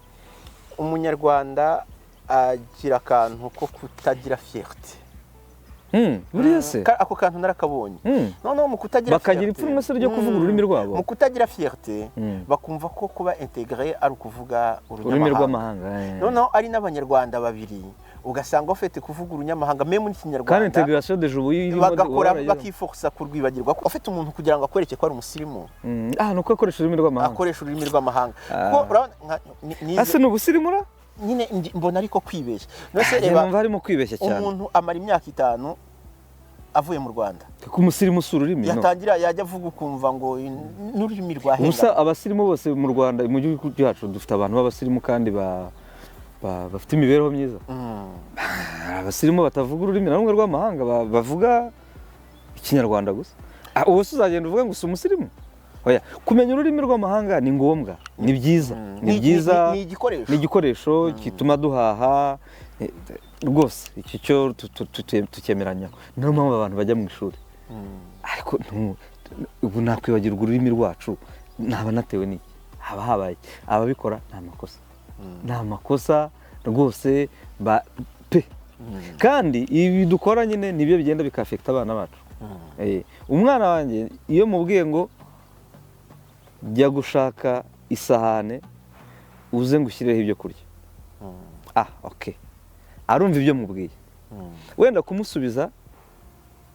umunyarwanda agira akantu ko kutagira fierté buriya se ako kantu narakabonye noneho mu kutagira bakagira ipfunwe se ryo kuvuga ururimi rwabo mu kutagira fierté bakumva ko kuba intégré ari ukuvuga ururimi rw'amahanga noneho ari n'abanyarwanda babiri ugasanga bafite kuvuga urunyamahanga meme n'ikinyarwanda kandi intégration de jour bagakora bakiforsa kurwibagirwa ko afite umuntu kugira ngo akwereke ko ari umusirimu nuko akoresha ururimi rw'amahanga kuko ase n'ubusirimura nyine mbona ariko kwibeshya numva harimo kwibeshya cyane umuntu amara imyaka 5 avuye mu Rwanda ku musirimu sururimi yatangira yajya avuga ukumva ngo n'ururimi rwahenga musa abasirimu bose mu Rwanda mu gihugu cyacu dufite abantu b'abasirimu kandi bafite imibereho myiza abasirimu batavuga ururimi na rumwe rw'amahanga bavuga ikinyarwanda gusa ubu uzagenda uvuga ngo si umusirimu kumenya ururimi rw'amahanga ni ngombwa ni byiza ni igikoresho gituma duhaha rwose iki cyo tukemeranyaho niyo mpamvu abantu bajya mu ishuri ariko ubu nakwibagirwa ururimi rwacu ntaba natewe n'iki haba habaye ababikora ni amakosa rwose pe kandi ibi dukora nyine nibyo bigenda bikafekita abana bacu umwana wanjye iyo mubwiye ngo jya gushaka isahane uze ngo ushyireho ibyo kurya arumva ibyo mubwiye wenda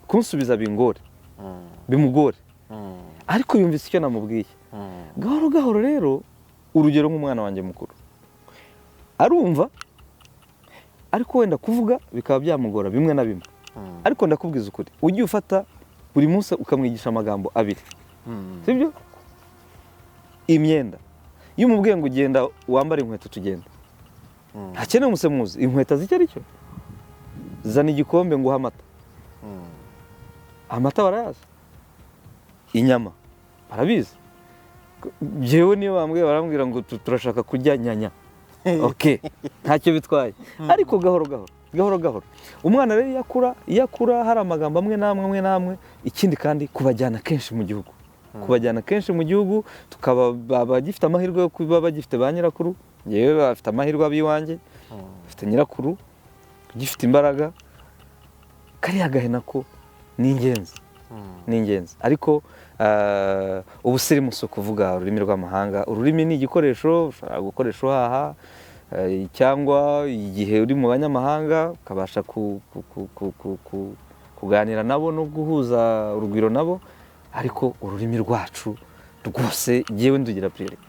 kumusubiza bimugore ariko yumvise icyo namubwiye gahoro gahoro rero urugero nk'umwana wanjye mukuru arumva ariko wenda kuvuga bikaba byamugora bimwe na bimwe ariko ndakubwiza ukuri ujye ufata buri munsi ukamwigisha amagambo abiri sibyo imyenda iyo umubwiye ngo ugenda wambara inkweto tugenda ntakeneye umusemuzi inkweto z'icyo ari cyo zana igikombe nguha amata barayazi inyama barabizi jewe niyo bambwiye barambwira ngo turashaka kurya nyanya okay ntacyo bitwaye ariko gahoro gahoro umwana rero iyo akura hari amagambo amwe n'amwe ikindi kandi kubajyana kenshi mu gihugu tukaba bagifite amahirwe yo kuba bagifite ba nyirakuru yewe bafite amahirwe ab'iwanjye bafite nyirakuru gifite imbaraga kariya gahena ko ni ingenzi ariko ubusirimu si ukuvuga ururimi rw'amahanga ururimi ni igikoresho ushobora gukoresha uhaha cyangwa igihe uri mu banyamahanga ukabasha kuganira nabo no guhuza urugwiro nabo ariko ururimi rwacu rwose yewe ndugira priority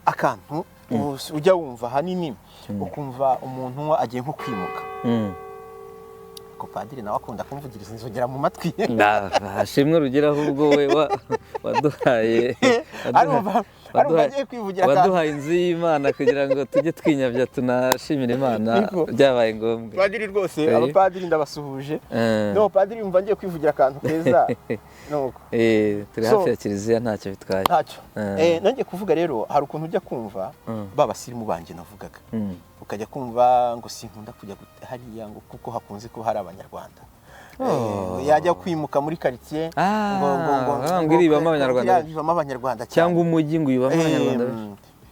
akantu ujya wumva hanini ukumva umuntu agiye nko kwimuka ko padiri nawe akunda kumvugiriza inzogera mu matwi hashimwe rugeraho ubwo we waduhaye waduhaye inzu y'Imana kugira ngo tujye twinyabya tunashimira Imana byabaye ngombwa padiri rwose abapadiri ndabasuhuje no padiri yumva ngiye kwivugira akantu keza nuko turi hafi ya kiliziya ntacyo bitwaye nanjye kuvuga rero hari ukuntu ujya kumva babasirimu banjye navugaga ukajya kumva ngo sinkunda kujya hariya ngo kuko hakunze ko hari abanyarwanda yajya kwimuka muri quartier ngo iribamo abanyarwanda cyangwa umujyi ngo ibamo abanyarwanda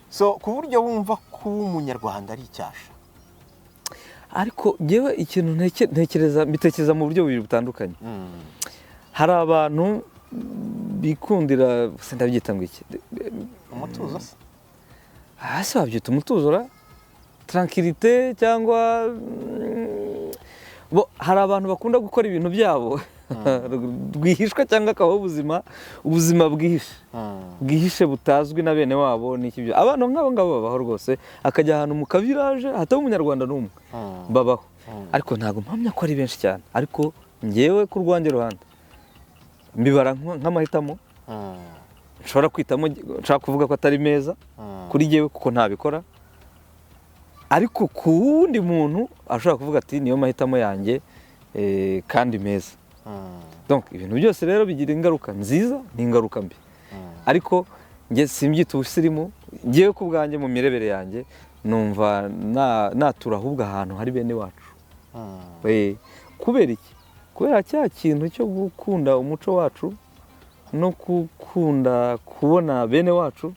so ku buryo wumva ko umunyarwanda ari icyasha ariko yewe ikintu mbitekereza mu buryo bubiri butandukanye hari abantu bikundira ndabyita ngo iki umutuzo se hasi wabyita umutuzo tranquillité cyangwa hari abantu bakunda gukora ibintu byabo rwihishwa cyangwa akabaho ubuzima bwihishe butazwi na bene wabo n'iki byo abantu nk'abo ngabo babaho rwose akajya ahantu mu kabiraje hataba umunyarwanda n'umwe babaho ariko ntabwo mpamya ko ari benshi cyane ariko ngewe ku rwanjye ruhande mbibara nk'amahitamo nshobora kuvuga ko atari meza kuri ngewe kuko ntabikora ariko ku wundi muntu ashobora kuvuga ati niyo mahitamo yanjye kandi meza donc ibintu byose rero bigira ingaruka nziza n'ingaruka mbi ariko njye simbyita ubusirimu ngewe ku bwanjye mu mirebere yanjye numva natura ahubwo ahantu hari bene wacu kubera iki kubera cya kintu cyo gukunda umuco wacu no gukunda kubona bene wacu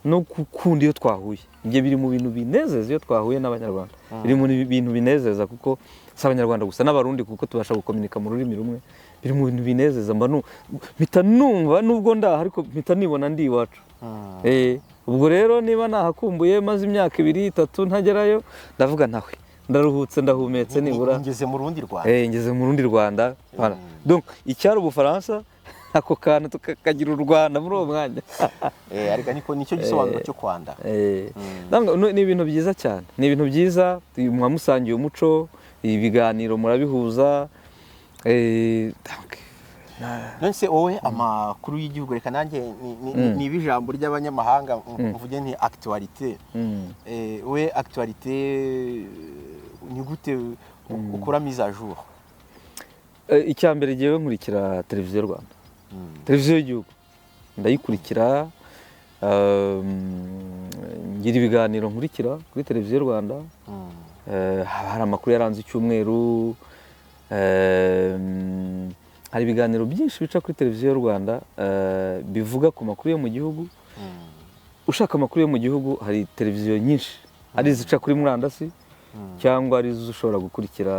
no gukunda iyo twahuye ibyo biri mu bintu binezeza iyo twahuye n'abanyarwanda biri mu bintu binezeza kuko si abanyarwanda gusa n'abarundi kuko tubasha gukominika mu rurimi rumwe biri mu bintu binezeza mpita numva nubwo ndaha ariko mpita nibona ndi iwacu ubwo rero niba nahakumbuye maze imyaka 2-3 ntagerayo ndavuga ntawe ndaruhutse ndahumetse nibura ngeze mu rundi Rwanda donc icyari Ubufaransa ako kantu tukagira u Rwanda muri uwo mwanya ariko niko nicyo gisobanuro cyo kwanda ni ibintu byiza cyane ni ibintu byiza mwamusangiye umuco ibiganiro murabihuza nonese wowe amakuru y'igihugu reka nanjye ni ibijambo ry'abanyamahanga mvuge nti actualité we actualité ni gute ukora mise à jour icya mbere ngewe nkurikira televiziyo Rwanda televiziyo y'igihugu ndayikurikira ngira ibiganiro nkurikira kuri televiziyo Rwanda haba hari amakuru yaranze icyumweru hari ibiganiro byinshi bica kuri televiziyo Rwanda bivuga ku makuru yo mu gihugu ushaka amakuru yo mu gihugu hari televiziyo nyinshi ari izica kuri murandasi cyangwa ari zo ushobora gukurikira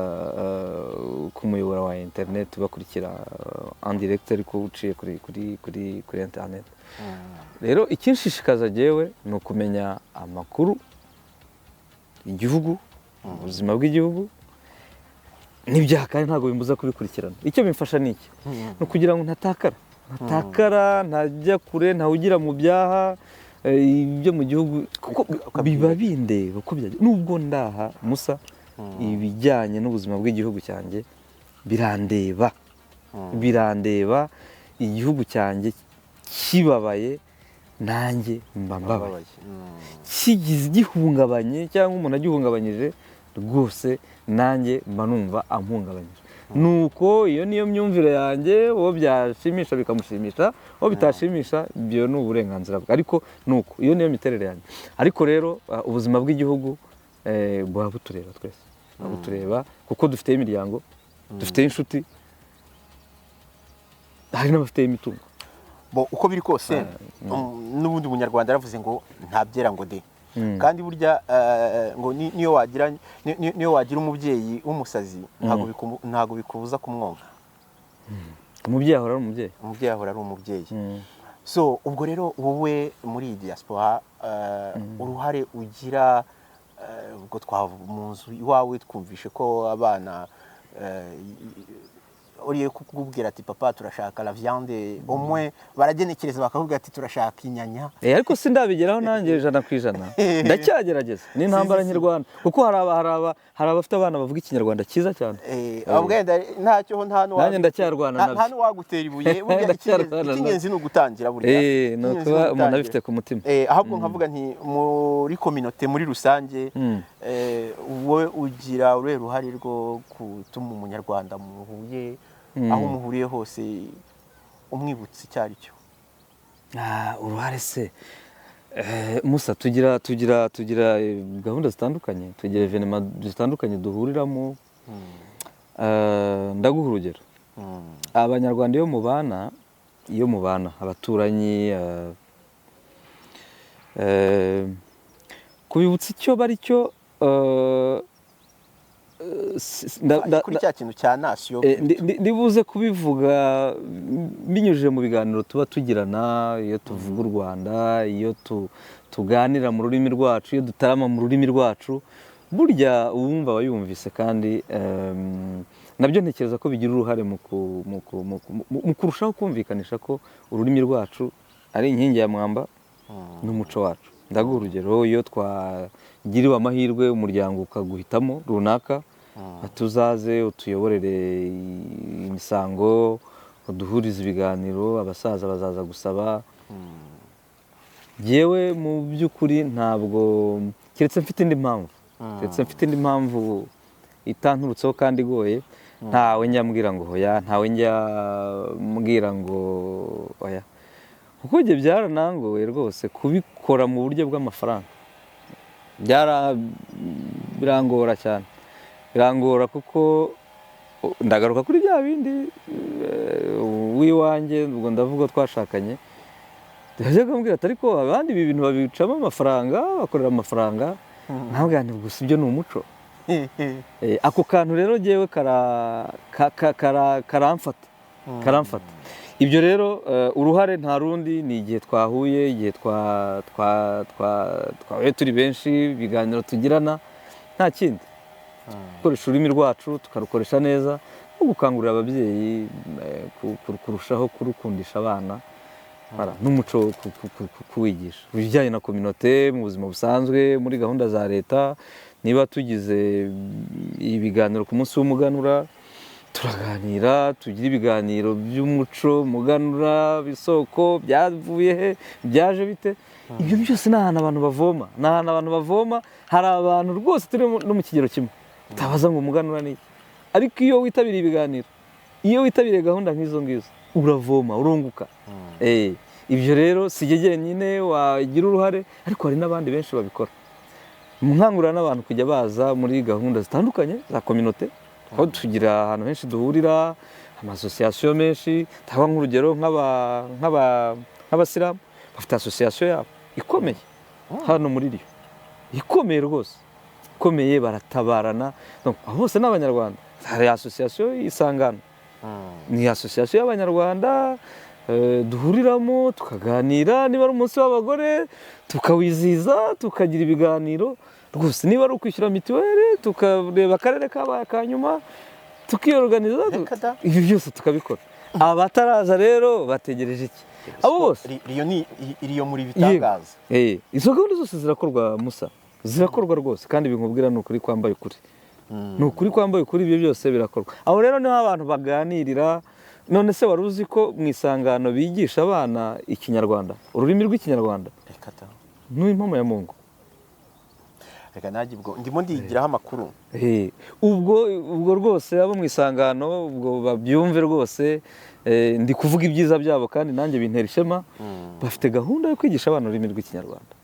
ku muyoboro wa internet bakurikira en direct ariko uciye kuri internet rero ikinshishikaza jewe ni ukumenya amakuru igihugu ubuzima bw'igihugu n'ibyaha kandi ntabwo bimbuza kubikurikirana icyo bimfasha ni iki ni ukugira ngo ntatakara ntajya kure ntawugira mu byaha ibyo mu gihugu kuko biba bindeba uko byaje nubwo ndaha musa ibijyanye n'ubuzima bw'igihugu cyanjye birandeba igihugu cyanjye kibabaye nanjye mbabaye kigize gihungabanye cyangwa umuntu agihungabanyije rwose nanjye mba numva ampungabanyije nuko iyo niyo myumvire yanjye, uwo byashimisha bikamushimisha, uwo bitashimisha ibyo ni uburenganzira bwe, ariko nuko iyo niyo miterere yanjye. Ariko rero ubuzima bw'igihugu buba butureba twese, butureba kuko dufite imiryango, dufite inshuti, hari n'abafite imitungo. Uko biri kose n'ubundi umunyarwanda yaravuze ngo ntabyera ngo de, kandi burya ngo niyo wagira umubyeyi w'umusazi ntabwo bikubuza kumwonka. Umubyeyi ahora ari umubyeyi, umubyeyi ahora ari umubyeyi. So ubwo rero wowe muri iyi diaspora uruhare ugira, ubwo mu nzu iwawe twumvishe ko abana uriye kukubwira ati papa turashaka la viande, umwe baragenekereza bakakubwira ati turashaka inyanya. Ariko sindabigeraho nanjye 100%, ndacyagerageza n'intambara nyarwanda, kuko hari abafite abana bavuga ikinyarwanda cyiza cyane. Abwenda ntacyo nanjye ndacyarwana nabyo, nta n'uwagutera ibuye. Burya icy'ingenzi ni ugutangira, burya ni ukuba umuntu abifite ku mutima. Ahubwo nkavuga nti muri communauté muri rusange, wowe ugira uruhe ruhare rwo gutuma umunyarwanda muhuye aho muhuriye hose umwibutsa icyo ari cyo? Uruhare se Musa, tugira gahunda zitandukanye, tugira evenema zitandukanye duhuriramo. Ndaguha urugero, abanyarwanda iyo mubana abaturanyi, kubibutsa icyo bari cyo, kuri cya kintu cya nasiyo ndibuze kubivuga binyujije mu biganiro tuba tugirana, iyo tuvuga u Rwanda, iyo tuganira mu rurimi rwacu, iyo dutarama mu rurimi rwacu, burya uwumva aba yumvise. Kandi nabyo ntekereza ko bigira uruhare mu kurushaho kumvikanisha ko ururimi rwacu ari inkingi ya mwamba n'umuco wacu. Ndaguha urugero, iyo twagiriwe amahirwe umuryango ukaguhitamo runaka, tuzaze utuyoborere imisango, uduhurize ibiganiro, abasaza bazaza gusaba. Yewe mu by'ukuri ntabwo, keretse mfite indi mpamvu itanturutseho kandi igoye, ntawe njya mbwira ngo hoya, ntawe njya mbwira ngo oya, kuko ibyo byaranangoye rwose kubikora mu buryo bw'amafaranga. Birangora cyane, birangora kuko ndagaruka kuri bya bindi w'iwanjye, ubwo ndavuga twashakanye, yajyaga ambwira ati ariko abandi ibi bintu babicamo amafaranga, bakorera amafaranga, ntabwo gusa ibyo ni umuco. Ako kantu rero jyewe karamfata. Ibyo rero uruhare nta rundi, ni igihe twahuye, igihe twahuye turi benshi, ibiganiro tugirana, nta kindi. Gukoresha ururimi rwacu tukarukoresha neza, no gukangurira ababyeyi kurushaho kurukundisha abana n'umuco kuwigisha. Ibijyanye na communauté mu buzima busanzwe, muri gahunda za leta, niba tugize ibiganiro ku munsi w'umuganura, turaganira, tugira ibiganiro by'umuco, muganura, bisoko, byavuye he, byaje bite. Ibyo byose ni ahantu abantu bavoma, hari abantu rwose turi no mu kigero kimwe, utabaza ngo umuganura ni iki. Ariko iyo witabiriye ibiganiro, iyo witabiriye gahunda nk'izo ngizo, uravoma, urunguka. Ibyo rero si jye nyine wagira uruhare, ariko hari n'abandi benshi babikora. Nkangurira n'abantu kujya baza muri gahunda zitandukanye za communauté, aho tugira ahantu henshi duhurira, amasosiyasiyo menshi. Taba nk'urugero nk'abasilamu bafite asosiyasiyo yabo ikomeye hano muri Rio, ikomeye rwose, ikomeye, baratabarana. Aho hose n'abanyarwanda, hari asosiyasiyo y'Isangano, ni asosiyasiyo y'abanyarwanda duhuriramo tukaganira. Niba ari umunsi w'abagore tukawizihiza, tukagira ibiganiro rwose. Niba ari ukwishyura mituweli, tukareba akarere kabaye akanyuma, tukiyorganiza, ibyo byose tukabikora. Abataraza rero bategereje iki? Abo bose iriyo muri bitangaza. Izo gahunda zose zirakorwa Musa, zirakorwa rwose, kandi binkubwira ni ukuri kwambaye ukuri, ni ukuri kwambaye ukuri. Ibyo byose birakorwa. Aho rero niho abantu baganirira. None se wari uzi ko mu Isangano bigisha abana ikinyarwanda, ururimi rw'ikinyarwanda? Ni impamo ya Mungu. reka nanjye ubwo ndimo ndigiraho amakuru. ubwo rwose abo mu Isangano ubwo babyumve rwose, ndi kuvuga ibyiza byabo kandi nanjye bintera ishema. Bafite gahunda yo kwigisha abana ururimi rw'Ikinyarwanda,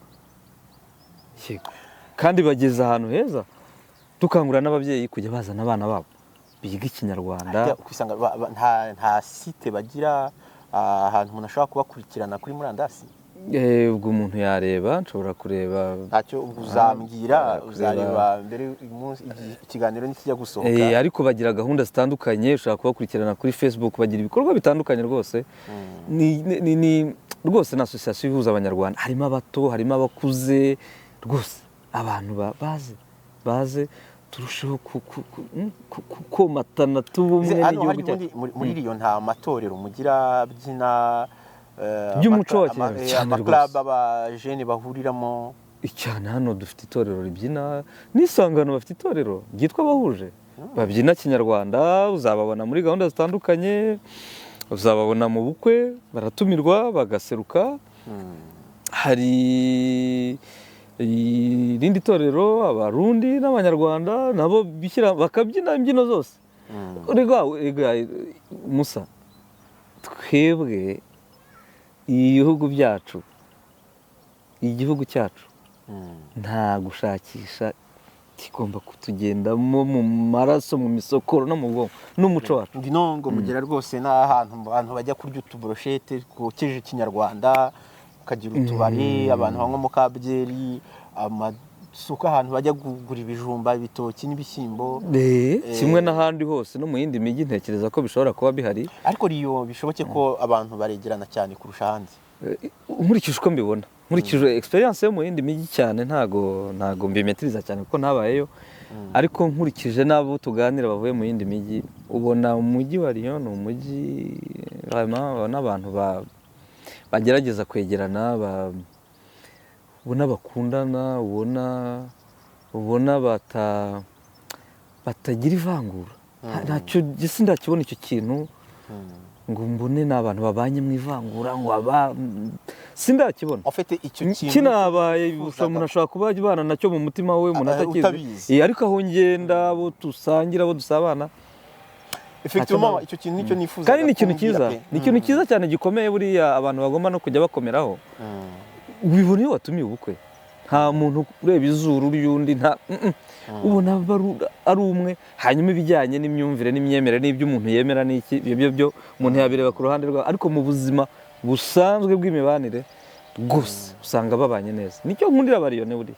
kandi bageze ahantu heza. Dukangurira n'ababyeyi kujya bazana abana babo biga Ikinyarwanda. Kwisanga nta site bagira ahantu umuntu ashobora kubakurikirana kuri murandasi. Ubwo umuntu yareba, nshobora kureba. Ntacyo uzambwira, uzareba mbere ikiganiro nikijya gusohoka. Ariko bagira gahunda zitandukanye, ushobora kubakurikirana kuri Facebook, bagira ibikorwa bitandukanye rwose. Ni rwose na association ihuza abanyarwanda, harimo abato, harimo abakuze, rwose abantu baze turusheho komatana tubumwe n'igihugu cyacu. Muri Riyo nta matorero mugira byina by'umuco wa cyane rwose, amaklub abajene bahuriramo cyane. Hano dufite itorero ribyina, n'Isangano bafite itorero ryitwa Bahuje, babyina Kinyarwanda. Uzababona muri gahunda zitandukanye, uzababona mu bukwe, baratumirwa bagaseruka. Hari irindi torero Abarundi n'Abanyarwanda nabo bishyira bakabyina imbyino zose. Musa, twebwe igihugu cyacu nta gushakisha, kigomba kutugendamo mu maraso, mu misokoro no mu bwonko n'umuco wacu. Ngo mugera rwose n'ahantu abantu bajya kurya utubroshete twokeje Kinyarwanda, ukagira utubari abantu banywa mu kabyeri, amasoko ahantu bajya kugura ibijumba, ibitoki n'ibishyimbo. Kimwe n'ahandi hose no mu yindi mijyi ntekereza ko bishobora kuba bihari. Ariko Riyo bishoboke ko abantu baregerana cyane kurusha ahandi. Nkurikije uko mbibona, nkurikije experience yo mu yindi mijyi cyane, ntago mbimetiriza cyane kuko ntabayeyo. Ariko nkurikije n'abo tuganira bavuye mu yindi mijyi, ubona umujyi wa Riyo ni umujyi n'abantu bagerageza kwegerana, ubona bakundana, ubona batagira ivangura. Ntacyo ndakibona icyo kintu ngo mbone ni abantu babanye mu ivangura, ngo sindakibona. icyo kintu kinabaye umuntu ashobora kuba abana nacyo mu mutima we, umuntu atakizi. Ariko aho ngenda, abo dusangira, abo dusabana, effectivement icyo kintu nicyo nifuza. Kandi ni ikintu cyiza, ni ikintu cyiza cyane gikomeye buriya abantu bagomba no kujya bakomeraho. Ubibona iyo watumiye ubukwe, nta muntu ureba izuru ry'undi, ubona ari umwe. Hanyuma ibijyanye n'imyumvire n'imyemerere n'ibyo umuntu yemera n'iki, ibyo umuntu yabireba ku ruhande rwawe. Ariko mu buzima busanzwe bw'imibanire rwose usanga babanye neza. Nicyo nkundira Abariyone buriya,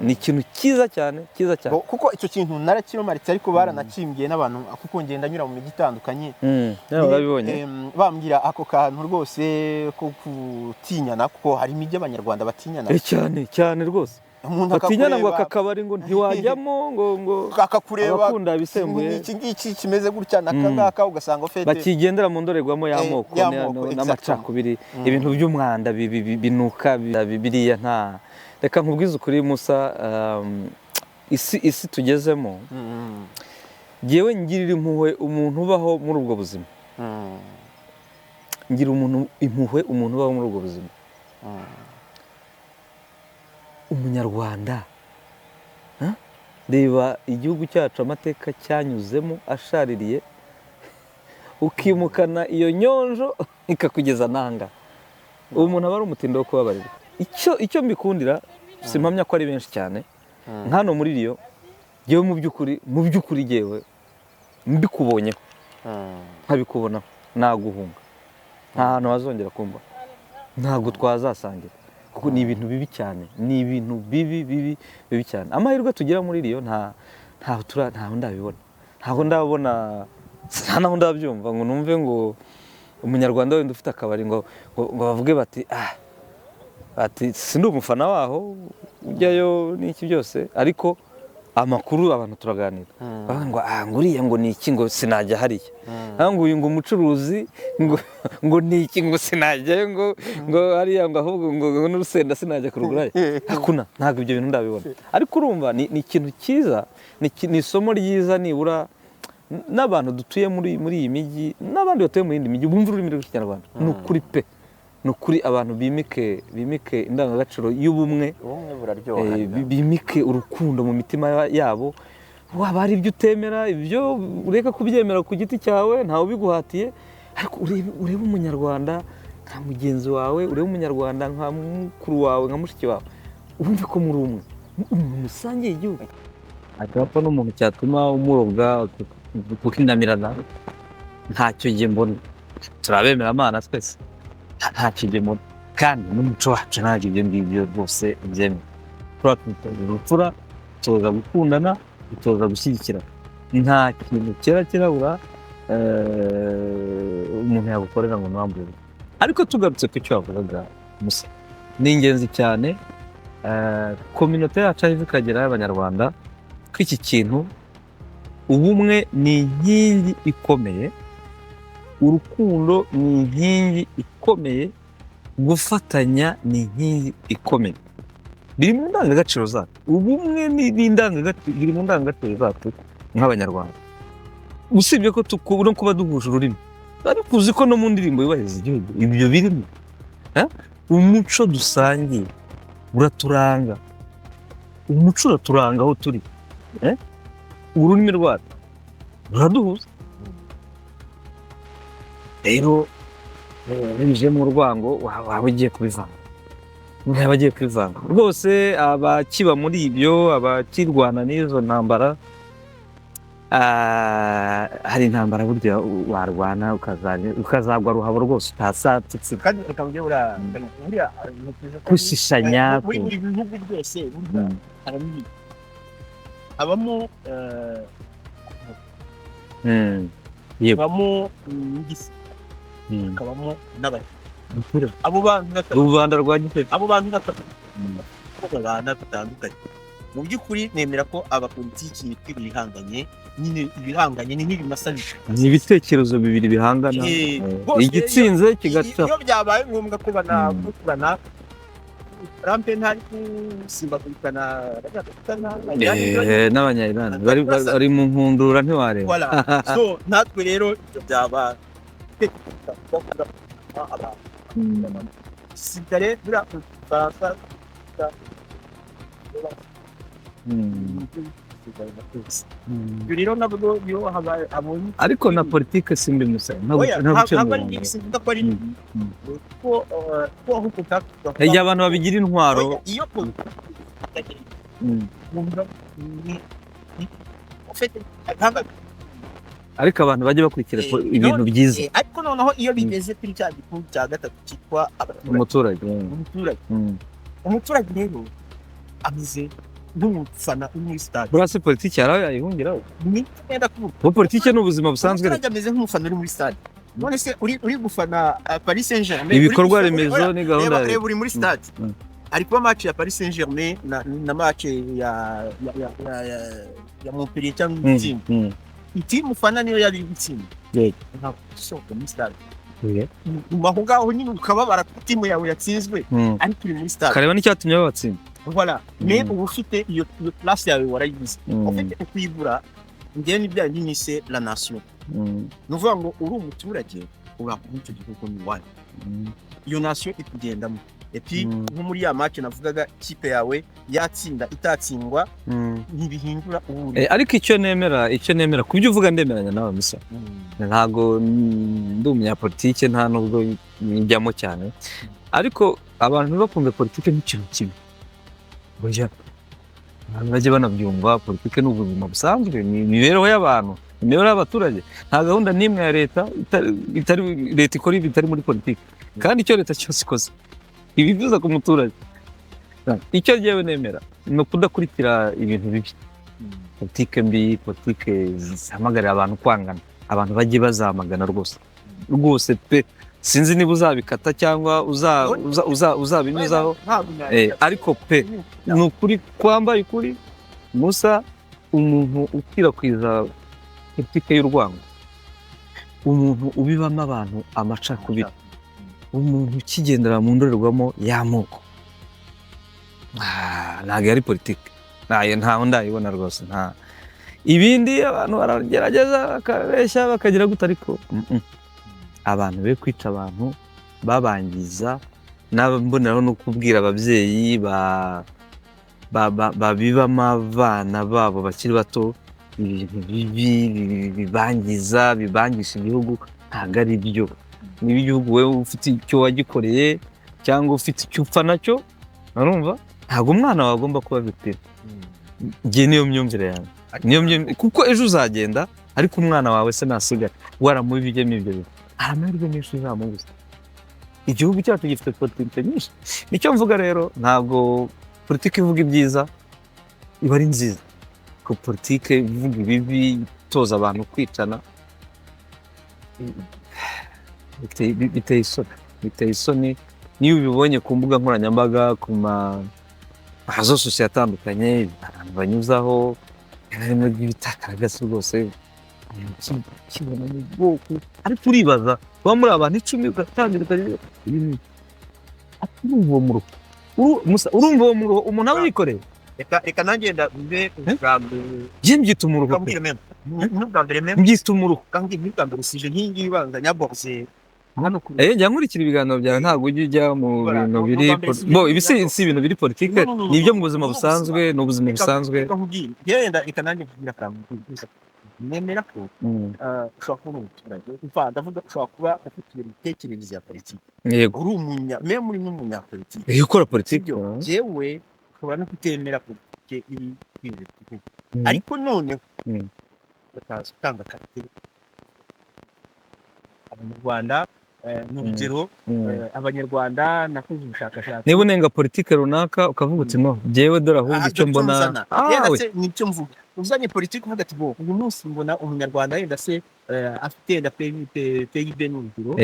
ni ikintu cyiza cyane, cyiza cyane. Kuko icyo kintu narakiromaritse, ariko baranakimbwiye n'abantu kuko ngenda nyura mu mijyi itandukanye. Babibonye bambwira ako kantu rwose ko gutinyana, kuko hari imijyi Abanyarwanda batinyana cyane rwose. Batinyana ngo aka kabari ngo ntiwajyamo, ngo akakureba abakunda ibisembuye, iki ngiki kimeze gutya n'akangaka, ugasanga ufite bakigendera mu ndorerwamo y'amoko n'amacakubiri, ibintu by'umwanda binuka biriya. Nta reka nkubwize ukuri Musa, isi tugezemo, ngewe ngirira impuhwe umuntu ubaho muri ubwo buzima. Ngira impuhwe umuntu ubaho muri ubwo buzima. Umunyarwanda, reba igihugu cyacu amateka cyanyuzemo ashaririye, ukimukana iyo nyonjo ikakugeza nanga. Uwo muntu aba ari umutindo wo kubabarira. Icyo mbikundira, simpamya ko ari benshi cyane nkano muri Riyo. Ngewe mu by'ukuri ngewe mbikubonyeho, nkabikubonaho, naguhunga, nta hantu wazongera kumva, ntabwo twazasangira, kuko ni ibintu bibi cyane, ni ibintu bibi cyane. Amahirwe tugira muri Riyo ntaho ndabibona, ntaho ndabona, nta naho ndabyumva ngo numve ngo Umunyarwanda wenda ufite akabari ngo bavuge bati sindi umufana waho, ujyayo n'iki byose. Ariko amakuru abantu turaganira, ngo nguriya ngo ni iki, ngo sinajya hariya, ngo uyu ngo umucuruzi ngo ni iki, ngo sinajyayo, ngo hariya, ngo ahubwo ngo n'urusenda sinajya kurugurayo. Hakuna, ntabwo ibyo bintu ndabibona. Ariko urumva ni ikintu cyiza, ni isomo ryiza. Nibura n'abantu dutuye muri iyi mijyi n'abandi batuye mu yindi mijyi bumva ururimi rw'Ikinyarwanda, ni ukuri pe, ni ukuri abantu bimike indangagaciro y'ubumwe, ubumwe buraryoha, bimike urukundo mu mitima yabo. Waba hari ibyo utemera, ibyo ureka kubyemera ku giti cyawe, ntawe ubiguhatiye, ariko urebe umunyarwanda nka mugenzi wawe, urebe umunyarwanda nka mukuru wawe, nka mushiki wawe, urumve ko muri umwe, musangiye igihugu. Akaba n'umuntu cyatuma umurobwa kukindamirana, ntacyo njye mbona. Turabemera Imana twese, ntacyo njye mbona, kandi n'umuco wacu ntabwo ibyo ngibyo rwose byemera. Turatuza tuza gukundana, dutoza gushyigikira, nta kintu kirabura umuntu yagukorera ngo ntwambure. Ariko tugarutse ku cyo wavugaga Musa, ni ingenzi cyane kominote yacu aho ikagera y'Abanyarwanda ko iki kintu ubumwe ni inkingi ikomeye, urukundo ni inkingi ikomeye, gufatanya ni inkingi ikomeye, biri mu ndangagaciro zacu. Ubumwe biri mu ndangagaciro zacu nk'Abanyarwanda. Usibye ko no kuba duhuje ururimi, ariko uzi ko no mu ndirimbo yubahiriza igihugu ibyo birimo. Umuco dusangiye uraturanga, umuco uraturanga aho turi, ururimi rwacu ruraduhuza. Rero bije mu rwango waba ugiye kubivanga, abagiye kwivanga rwose. Abakiba muri ibyo, abakirwana n'izo ntambara, hari intambara burya warwana ukazagwa ruhabo rwose utasatse, kandi ukabye buriya kushishanya. Muri bihugu byose habamo habamo ingisi, hakabamo n'abandi. Abo bantu rubanda rwa Gitega, abo bantu babana batandukanye. Mu by'ukuri nemera ko abapolitiki bihanganye, nyine ibihanganye ni nk'ibimasa ni ibitekerezo bibiri bihangana, igitsinze kigaca. Iyo byabaye ngombwa ko banakurana, Trump ntari kusimbagurikana n'Abanya-Iran bari mu nkundura ntiwareba. So natwe rero byaba sigare bura Faransa rero nabwo yo abonye. Ariko na politike simbi Musa, iyo abantu babigira intwaro, iyo ariko abantu bajya bakurikira ibintu byiza. Ariko noneho iyo bigeze kuri cya gihugu cya gatatu cyitwa umuturage, umuturage rero ameze nk'umufana muri stade. Burase politiki yaraho yayihungiraho, ni nenda kuvuga bo politiki n'ubuzima busanzwe. Umuturage ameze nk'umufana uri muri stade. None se uri gufana Paris Saint-Germain, ibikorwa remezo ni gahunda reba uri muri stade. Ari kuba match ya Paris Saint-Germain na match ya Montpellier cyangwa Team. Team ufana niyo yari gutsinda. Ntabwo usohoka muri stade. Aho ngaho nyine ukababara ko timu yawe yatsinzwe, ariko uri muri stade. Kareba n'icyatumye babatsinda. Voilà. Mais uba ufite iyo place yawe warayigize. Ufite kwibura njye n'ibya nyinise la nation. Nuvuga ngo uri umuturage urakunda icyo gihugu ni wani. Iyo nation ikugendamo. Et puis nko muri ya match navugaga kipe yawe yatsinda itatsindwa ntibihindura uburi. Ariko icyo nemera kubyo uvuga ndemeranya nawe Musa. Ntago ndi umunyapolitike, nta nubwo njyamo cyane, ariko abantu bakumva politike nk'ikintu kibi. Burya abantu bajye banabyumva, politike n'ubuzima busanzwe, ni imibereho y'abantu, imibereho y'abaturage. Nta gahunda n'imwe ya leta leta ikora ibi bitari muri politike, kandi icyo leta cyose ikoze ibivuza ku muturage. Icyo njyewe nemera ni ukudakurikira ibintu bibi, politike mbi, politike zihamagarira abantu kwangana. Abantu bajye bazamagana rwose pe. Sinzi niba uzabikata cyangwa uzabinyuzaho, ariko pe ni ukuri kwambaye ukuri. Musa, umuntu ukwirakwiza politike y'urwango, umuntu ubibamo abantu amacakubiri, umuntu ukigendera mu ndorerwamo y'amoko, ntabwo ari politike. Ntaho ndayibona rwose. Nta ibindi abantu baragerageza bakabeshya bakagira gute, ariko abantu be kwica abantu babangiza, mboneraho no kubwira ababyeyi babibamo abana babo bakiri bato ibintu bibi bibangiza, bibangisha igihugu, ntabwo ari byo. Niba igihugu wowe ufite icyo wagikoreye cyangwa ufite icyo upfa nacyo, urumva ntabwo umwana wawe agomba kuba victime. Njye niyo myumvire yanjye, kuko ejo uzagenda ariko umwana wawe se nasigara waramubijyemo ibyo bintu, amahirwe menshi uzamubuza. Igihugu cyacu gifite politike nyinshi, nicyo mvuga rero. Ntabwo politike ivuga ibyiza iba ari nziza, ko politike ivuga ibibi, itoza abantu kwicana, biteye isoni. Niyo ubibonye ku mbuga nkoranyambaga, ku mazo sosiyo atandukanye, abantu banyuzaho ibintu by'ibitakaragasa rwose, kibona mu bwoko, ariko uribaza kuba muri abantu 10 ugatangira urumva uwo muruho umuntu aba yikoreye. Reka nanjye ndabe Je mbyita umuruho, mbyita umuruho. kandi n'ubwambere usije nkingi ibanza nyaboze hano ku Jya nkurikira ibiganiro byawe, ntabwo ujya ujya mu bintu biri ibi si ibintu biri politike, ni ibyo mu buzima busanzwe, ni ubuzima busanzwe. Reka nanjye kugira akantu nemera ko ushobora kuba umuturage, ndavuga ushobora kuba ufite imitekerereze ya politiki, Yego, uri n'umunyapolitiki. iyo ukora politike Jewe ushobora no kutemera politiki iri ariko none bakaza gutanga akarite abanyarwanda. Ni urugero, abanyarwanda nakoze ubushakashatsi, niba unenga politike runaka ukavuga uti no, jyewe dore ahubwo icyo mbona nicyo mvuga. Uzanye politiki uvuga ati bo uyu munsi mbona umunyarwanda yenda se afite yenda PIB n'urugero,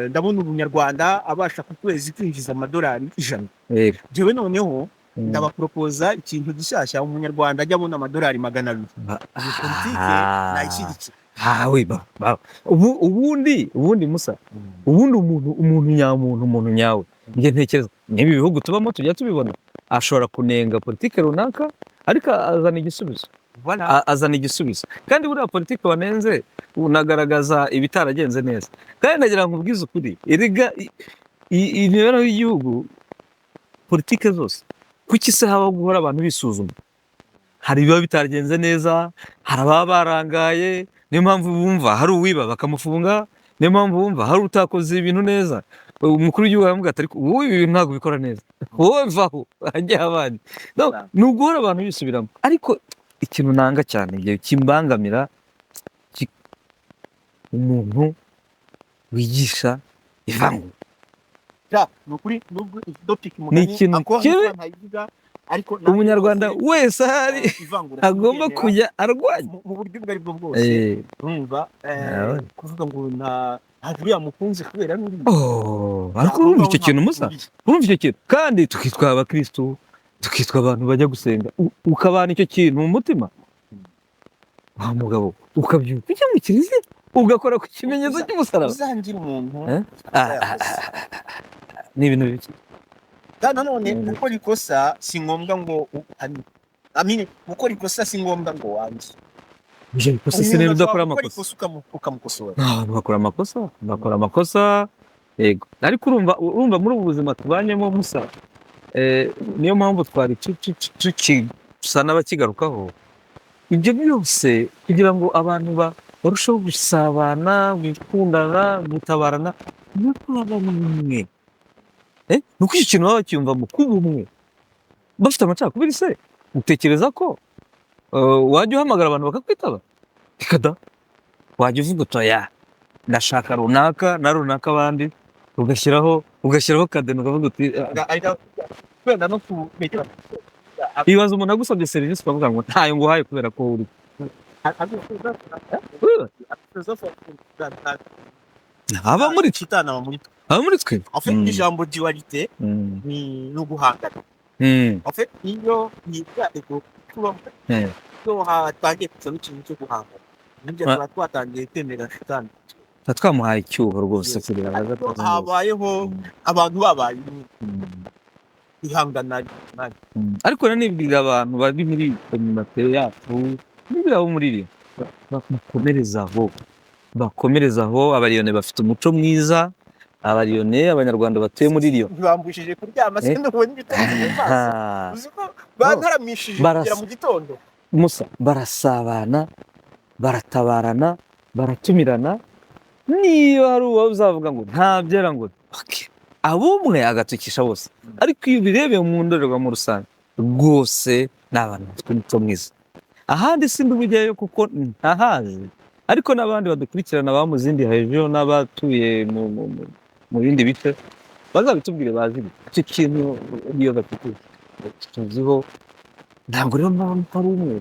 ndabona umunyarwanda abasha ku kwezi kwinjiza amadolari 100. Jewe noneho ndabaporopoza ikintu gishyashya, umunyarwanda ajya abona amadolari 200. Iyi politike nayishyigikiye. Ubundi Musa, ubundi umuntu nyawe, njye ntekereza niba ibihugu tubamo tujya tubibona, ashobora kunenga politike runaka ariko azana igisubizo. Kandi buriya politike wanenze unagaragaza ibitaragenze neza. Kandi nagira ngo ubwize ukuri, erega imibereho y'igihugu, politike zose, kuki se haba guhora abantu bisuzuma? Hari ibiba bitaragenze neza, hari ababa barangaye, niyo mpamvu bumva hari uwiba bakamufunga, niyo mpamvu bumva hari utakoze ibintu neza, umukuru w'igihugu aravuga ati ariko wowe ibi bintu ntabwo bikora neza, wowe vaho hajya abandi. Ni uguhora abantu bisubiramo. Ariko ikintu nanga cyane igihe kimbangamira, umuntu wigisha ivangura. Ni ukuri nubwo topic Ni ikintu ariko umunyarwanda wese ahari agomba kujya arwanya mu buryo ubwo aribwo bwose. Urumva kuvuga ngo nturiya mukunzi kubera n'uri ariko urumva icyo kintu Musa, urumva icyo kintu, kandi tukitwa abakristo, tukitwa abantu bajya gusenga, ukabana icyo kintu mu mutima, wa mugabo ukabyuka ujya mu kiliziya ugakora ku kimenyetso cy'umusaraba. Uzangira umuntu ni ibintu bibi. Nanone gukora ikosa si ngombwa ngo gukora ikosa si ngombwa ngo wange. Uje ikosa se rero udakora amakosa ukamukosora. Bakora amakosa, yego. Ariko urumva muri ubu buzima tubanyemo Musa, niyo mpamvu twari tusa n'abakigarukaho ibyo byose, kugira ngo abantu barusheho gusabana, gukundana, gutabarana, no kuba bamwe. Nuko icyo kintu baba bacyumva mu kuba umwe, bafite amacakubiri se, utekereza ko wajya uhamagara abantu bakakwitaba? Reka da, wajya uvuga utoya ndashaka runaka na runaka abandi, ugashyiraho kadeni ukavuga uti kwenda no kumenya. Ibaza umuntu agusabye serivisi ukavuga ngo ntayo nguhaye kubera ko uri aba muri twe. Afite ijambo dualité ni uguhangana. Afite iyo yitwa ego kuba no hatangiye kuza n'ikintu cyo guhangana. Nibyo twatangiye kwemera shitani. Twamuhaye icyuho rwose kugira ngo habayeho abantu babaye ihangana. Ariko nanibwira abantu bari muri communauté yacu, nibwira abo muri iri bakomereza aho, abariyone bafite umuco mwiza, abariyone abanyarwanda batuye muri Lyon ntibambujije kuryama se n'ubundi ibitotsi mu maso uzi ko bantaramishije kugera mu gitondo musa barasabana baratabarana baratumirana niyo hari uwo uzavuga ngo ntabyera ngo abumwe agatukisha bose ariko iyo ubirebeye mu ndorerwamo rusange rwose ni abantu bafite umuco mwiza ahandi sindi ubujyayo kuko ntahazi ariko n'abandi badukurikirana aba mu zindi hejuru n'abatuye mu bindi bice bazabitubwire bazi icyo kintu iyo bafite tuziho ntabwo rero mwaba mutari umwe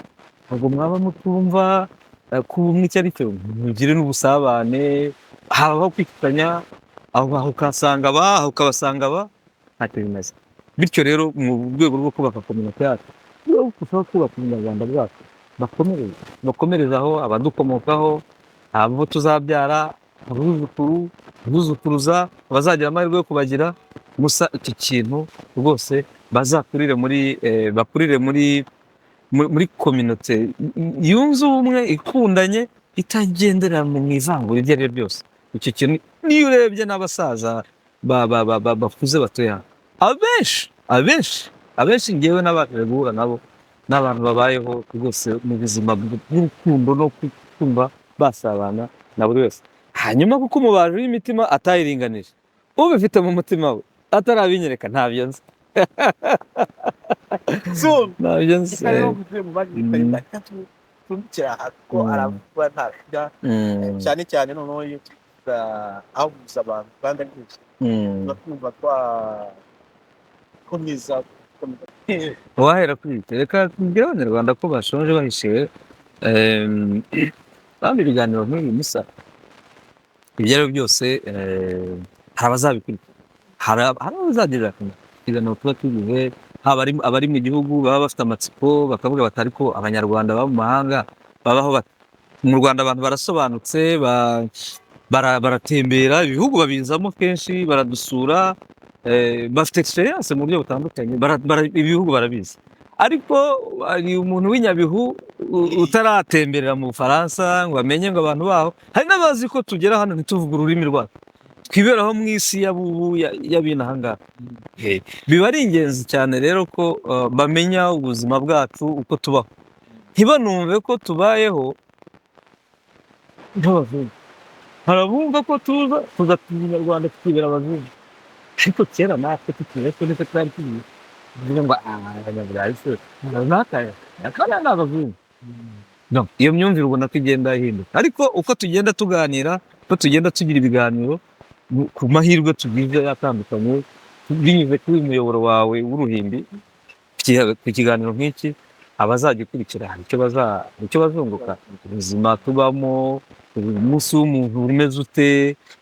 ntabwo mwaba mutumva kuba umwe icyo ari cyo mugire n'ubusabane habaho kwifitanya aho ukasanga aho ukabasanga ntacyo bimaze bityo rero mu rwego rwo kubaka kominote yacu ushobora kubaka ubunyarwanda bwacu bakomereza aho abadukomokaho abo tuzabyara abuzukuruza abazagira amahirwe yo kubagira gusa iki kintu rwose bazakurire bakurire muri kominote yunze ubumwe ikundanye itagendera mu ivangura iryo ari ryo ryose icyo kintu niyo urebye n'abasaza bakuze batuye abenshi ngewe n'abashije guhura nabo n'abantu babayeho rwose mu buzima bw'urukundo no kumva basabana na buri wese hanyuma kuko umubaji w'imitima atayiringanije ubifite mu mutima we atarabinyereka ntabyo nzi ntabyo nzi ko aravuga nta cyane cyane noneho iyo ahuza abantu kandi ari byinshi bakumva twakomeza wahera kwita reka tubwire abanyarwanda ko bashonje bahishiwe bamwe ibiganiro nk'ibi musa ibyo ari byo byose hari abazabikurikira hari abazagirira akamaro ikiganiro tuba tugize haba abari mu gihugu baba bafite amatsiko bakavuga bati ariko abanyarwanda baba mu mahanga babaho mu Rwanda abantu barasobanutse baratembera ibihugu babizamo kenshi baradusura bafite experience mu buryo butandukanye ibihugu barabizi ariko hari umuntu w'inyabihu utaratemberera mu Bufaransa ngo amenye ngo abantu baho hari n'abazi ko tugera hano ntituvuge ururimi rwacu twiberaho mu isi y'abinaha ngaha biba ari ingenzi cyane rero ko bamenya ubuzima bwacu uko tubaho ntibanumve ko tubayeho nk'abazungu harabumva ko tuza tugatuma Rwanda tukibera abazungu ariko kera natwe tukibera ko nitwe twari tubizi kugira ngo abanyaburayi se nakaye akana n'abazungu no iyo myumvire ubona ko igenda ihinduka ariko uko tugenda tuganira uko tugenda tugira ibiganiro ku mahirwe tugize atandukanye binyuze kuri uyu muyoboro wawe w'uruhimbi ku kiganiro nk'iki abazagikurikira hari icyo bazunguka ubuzima tubamo umunsi w'umuntu umeze ute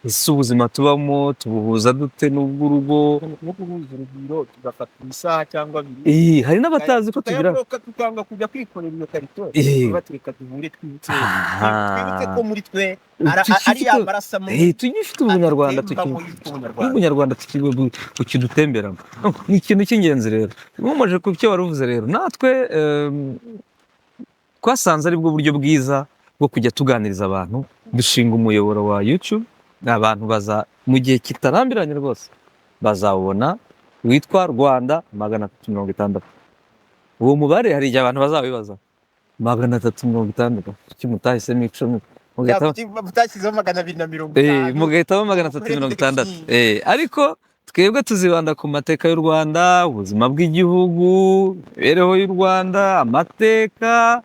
ese ubuzima tubamo tubuhuza dute n'ubw'urugo no guhuza urugwiro tugafata isaha cyangwa abiri hari n'abatazi ko tugira tukanga kujya kwikorera iyo karito batureka duhure twibutse ko muri twe ari amaraso tugifite ubunyarwanda tukidutemberamo ni ikintu cy'ingenzi rero nkomeje ku cyo wari uvuze rero natwe twasanze ari bwo buryo bwiza bwo kujya tuganiriza abantu dushinga umuyoboro wa YouTube abantu mu gihe kitarambiranye rwose bazawubona witwa Rwanda 360 uwo mubare hari igihe abantu bazabibaza 360 kimutahisemo 10 mutashyizeho 250 mugahitamo 360 ariko twebwe tuzibanda ku mateka y'u Rwanda ubuzima bw'igihugu imibereho y'u Rwanda amateka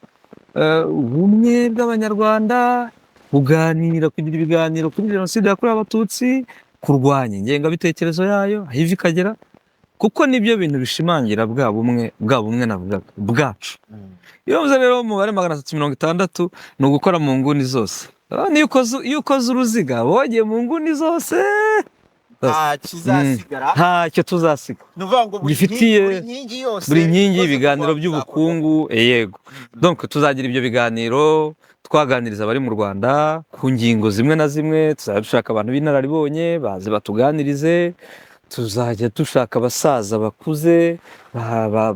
ubumwe bw'abanyarwanda kuganira kugira ibiganiro kuri jenoside yakorewe abatutsi kurwanya ingengabitekerezo yayo aho iva ikagera kuko nibyo bintu bishimangira bwa bumwe navugaga bwacu iyo mvuze rero umubare 360 ni ugukora mu nguni zose iyo ukoze uruziga wogeye mu nguni zose ntacyo tuzasiga gifitiye buri nkingi y'ibiganiro by'ubukungu yego donc tuzagira ibyo biganiro twaganiriza abari mu Rwanda ku ngingo zimwe na zimwe tuzajya dushaka abantu b'inararibonye bazi batuganirize tuzajya dushaka abasaza bakuze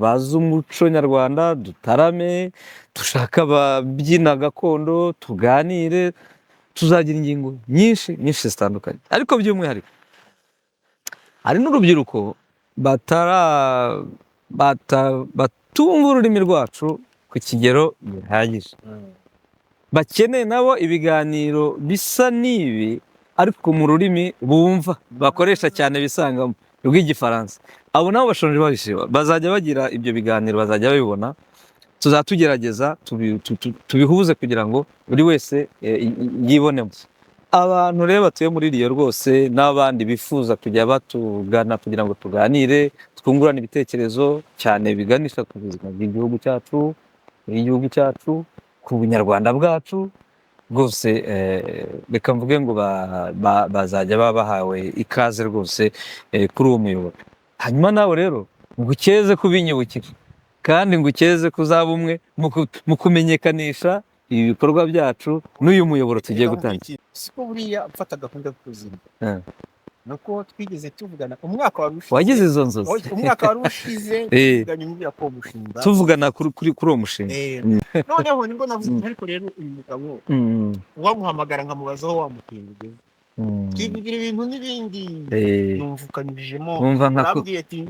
bazi umuco nyarwanda dutarame dushaka ababyina gakondo tuganire tuzagira ingingo nyinshi zitandukanye ariko by'umwihariko hari n'urubyiruko batumva ururimi rwacu ku kigero gihagije, bakeneye nabo ibiganiro bisa n'ibi ariko mu rurimi bumva bakoresha cyane bisangamo rw'igifaransa. Abo nabo bashonje babishiba, bazajya bagira ibyo biganiro, bazajya babibona, tuzatugerageza tubihuze kugira ngo buri wese yibonemo. Abantu rero batuye muri Rio rwose n'abandi bifuza kujya batugana kugira ngo tuganire, twungurane ibitekerezo cyane biganisha ku buzima bw'igihugu cyacu, ku bunyarwanda bwacu rwose, reka mvuge ngo bazajya baba bahawe ikaze rwose kuri uwo muyoboro. Hanyuma nawe rero ngukeze kubinyibukira kandi ngukeze kuzaba umwe mu kumenyekanisha ibi bikorwa byacu n'uyu muyoboro tugiye gutangira. Siko buriya mfata gahunda y'ubuzima nuko twigeze tuvugana umwaka wari ushize. Wagize izo nzozi? Umwaka wari ushize tuvuganye n'ibya ko mushinga, tuvugana kuri uwo mushinga. Noneho nibwo navuze ariko rero uyu mugabo wamuhamagara nkamubazaho wamukingiye twivugira ibintu n'ibindi, numvukanyijemo, narabwiye ati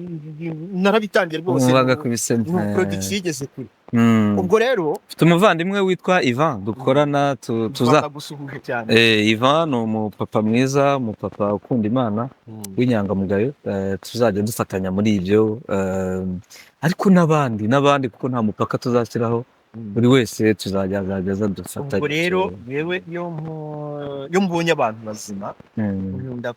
narabitangiye rwose, numvaga kubisema production igeze kure. Ubwo rero mfite umuvandimwe witwa Ivan dukorana, gusuhuje cyane. Ivan ni umupapa mwiza, umupapa ukunda Imana w'inyangamugayo, tuzajya dufatanya muri ibyo, ariko n'abandi kuko nta mupaka tuzashyiraho, buri wese tuzajya dufatanya. Ubwo rero yewe iyo mbonye abantu bazima nkunda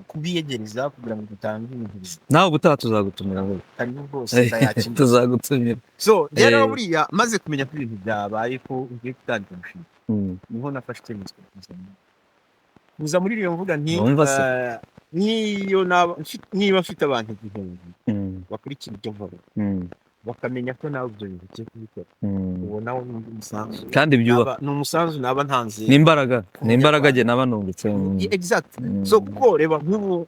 kubiyegereza kugira ngo dutange ibintu bizima. Nawe ubutaha tuzagutumira ngo kandi rwose ndayakira. Tuzagutumira. So rero buriya maze kumenya ko ibintu byabaye ko ugiye gutangira umushinga, niho nafashe icyemezo kuza muri iyo mvuga nti niba mfite abantu igihumbi bakurikira ibyo mvuga bakamenya ko nawe ibyo bintu ugiye kubikora, ubona wo umusanzu kandi byubaka, ni umusanzu naba ntanze, n'imbaraga jye naba nungutse. Exact. So kuko reba nk'ubu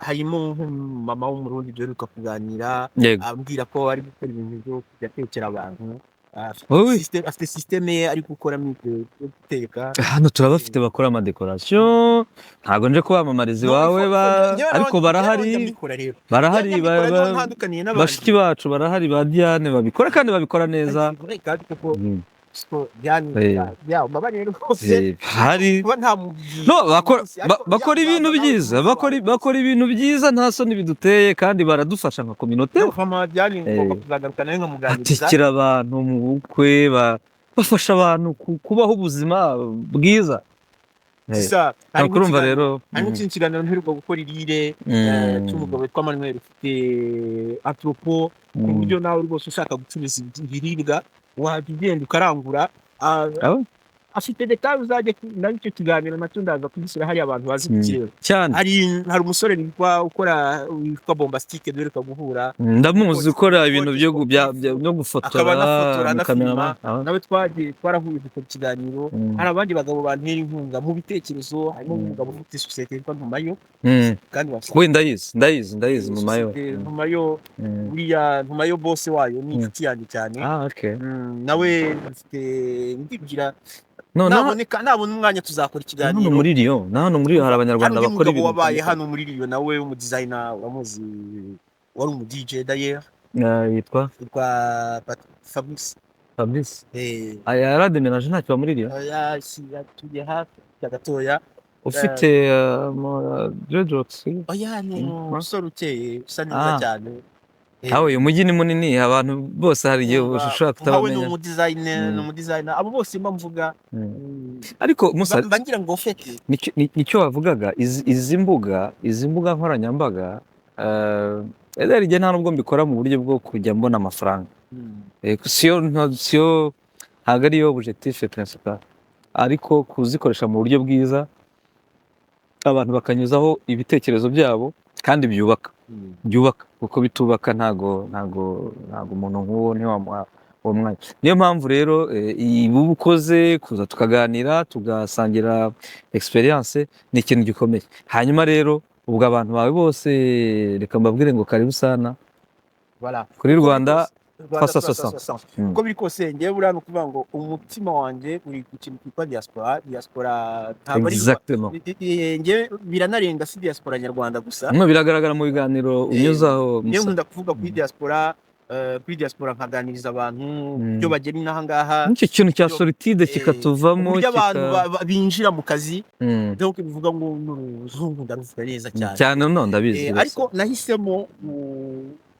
harimo nk'umama w'umurundi duheruka kuganira ambwira ko ari gukora ibintu byo kujya tekera abantu, afite systeme ye ari gukoramo ibyo guteka. Hano turabafite bakora amadekorasiyo, ntabwo nje kubamamariza iwawe, ariko barahari bashiki bacu barahari, ba Diane babikora kandi babikora neza. Bakora ibintu byiza, bakora ibintu byiza, nta soni biduteye kandi baradufasha nka kominote, batekera abantu mu bukwe, bafasha abantu kubaho ubuzima bwiza. Urumva rero harimo ikiganiro mperuka gukora irire cy'umugabo witwa Manuel ufite antropo, ku buryo nawe rwose ushaka gucuruza ibiribwa wajya ugenda ukarangura, afite detail uzajya nacyo kiganiro nacyo ndaza kugishyira hari abantu bazi kukireba cyane. Hari umusore witwa Bombastique duheruka guhura, ndamuzi ukora ibintu byo gufotora mukamera, nawe twarahuye ku kiganiro. Hari abandi bagabo bantera inkunga mu bitekerezo, harimo umugabo ufite societe yitwa Ntumayo, kandi ndayizi Ntumayo boss wayo ni inshuti yanjye cyane. Nawe afite ndigira nabona umwanya tuzakora ikiganiro. Hano muri Rio hari abanyarwanda bakora ibintu. Wabaye hano muri Rio nawe umudesigner wamuzi, wari umu DJ d'ailleurs, yitwa Fabrice. Yarademenaje ntacyo muri Rio. Tugiye hafi gatoya. Ufite dreadlocks. Ni umusore ukeye usa neza cyane. Uyu mujyi ni munini, abantu bose hari igihe ushobora kutabamenya. Ni umudesigner, abo bose mvuga. Ariko Musa, bangira ngo ufite nicyo wavugaga, izi mbuga nkoranyambaga, igihe nta nubwo mbikora mu buryo bwo kujya mbona amafaranga, siyo ntabwo ariyo objectif principal, ariko kuzikoresha mu buryo bwiza, abantu bakanyuzaho ibitekerezo byabo kandi byubaka, kuko bitubaka ntago umuntu nk'uwo ntiwamuha uwo mwanya. Niyo mpamvu rero ibu ukoze kuza tukaganira tugasangira experience ni ikintu gikomeye. Hanyuma rero ubwo abantu bawe bose reka mbabwire ngo karibu sana kuri Rwanda Rwanda 360. 360 uko biri kose ngewe buriya ni ukuvuga ngo umutima wanjye uri ku kintu cyitwa diaspora ntabwo ari Exactement. ngewe biranarenga si diaspora nyarwanda gusa Biragaragara mu biganiro unyuzaho ngewe nkunda kuvuga kuri diaspora nkaganiriza abantu ibyo bagera inaha ngaha nicyo kintu cya solitude kikatuvamo uburyo abantu binjira mu kazi donc bivuga ngo n'uruzungu ndaruvuga neza cyane no ndabizi ariko nahisemo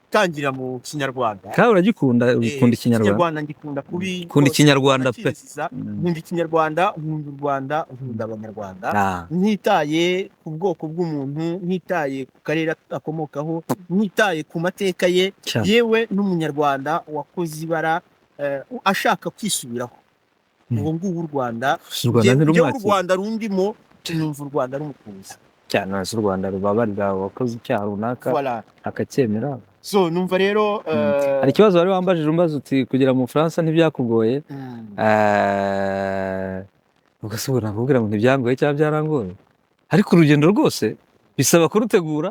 gutangira mu kinyarwanda kandi uragikunda ukunda ikinyarwanda ngikunda ukunda ikinyarwanda pe nkunda ikinyarwanda nkunda u Rwanda nkunda abanyarwanda ntitaye ku bwoko bw'umuntu ntitaye ku karere akomokaho ntitaye ku mateka ye yewe n'umunyarwanda wakoze ibara ashaka kwisubiraho ubu ngubu u Rwanda u Rwanda rundimo numva u Rwanda rumukunze cyane u Rwanda rubabarira wakoze icyaha runaka akacyemera so numva rero hari ikibazo wari wambajije umbaza uti kugera mu Bufaransa ntibyakugoye ugasubira nakubwira ngo ntibyangoye cyangwa byarangoye ariko urugendo rwose bisaba kurutegura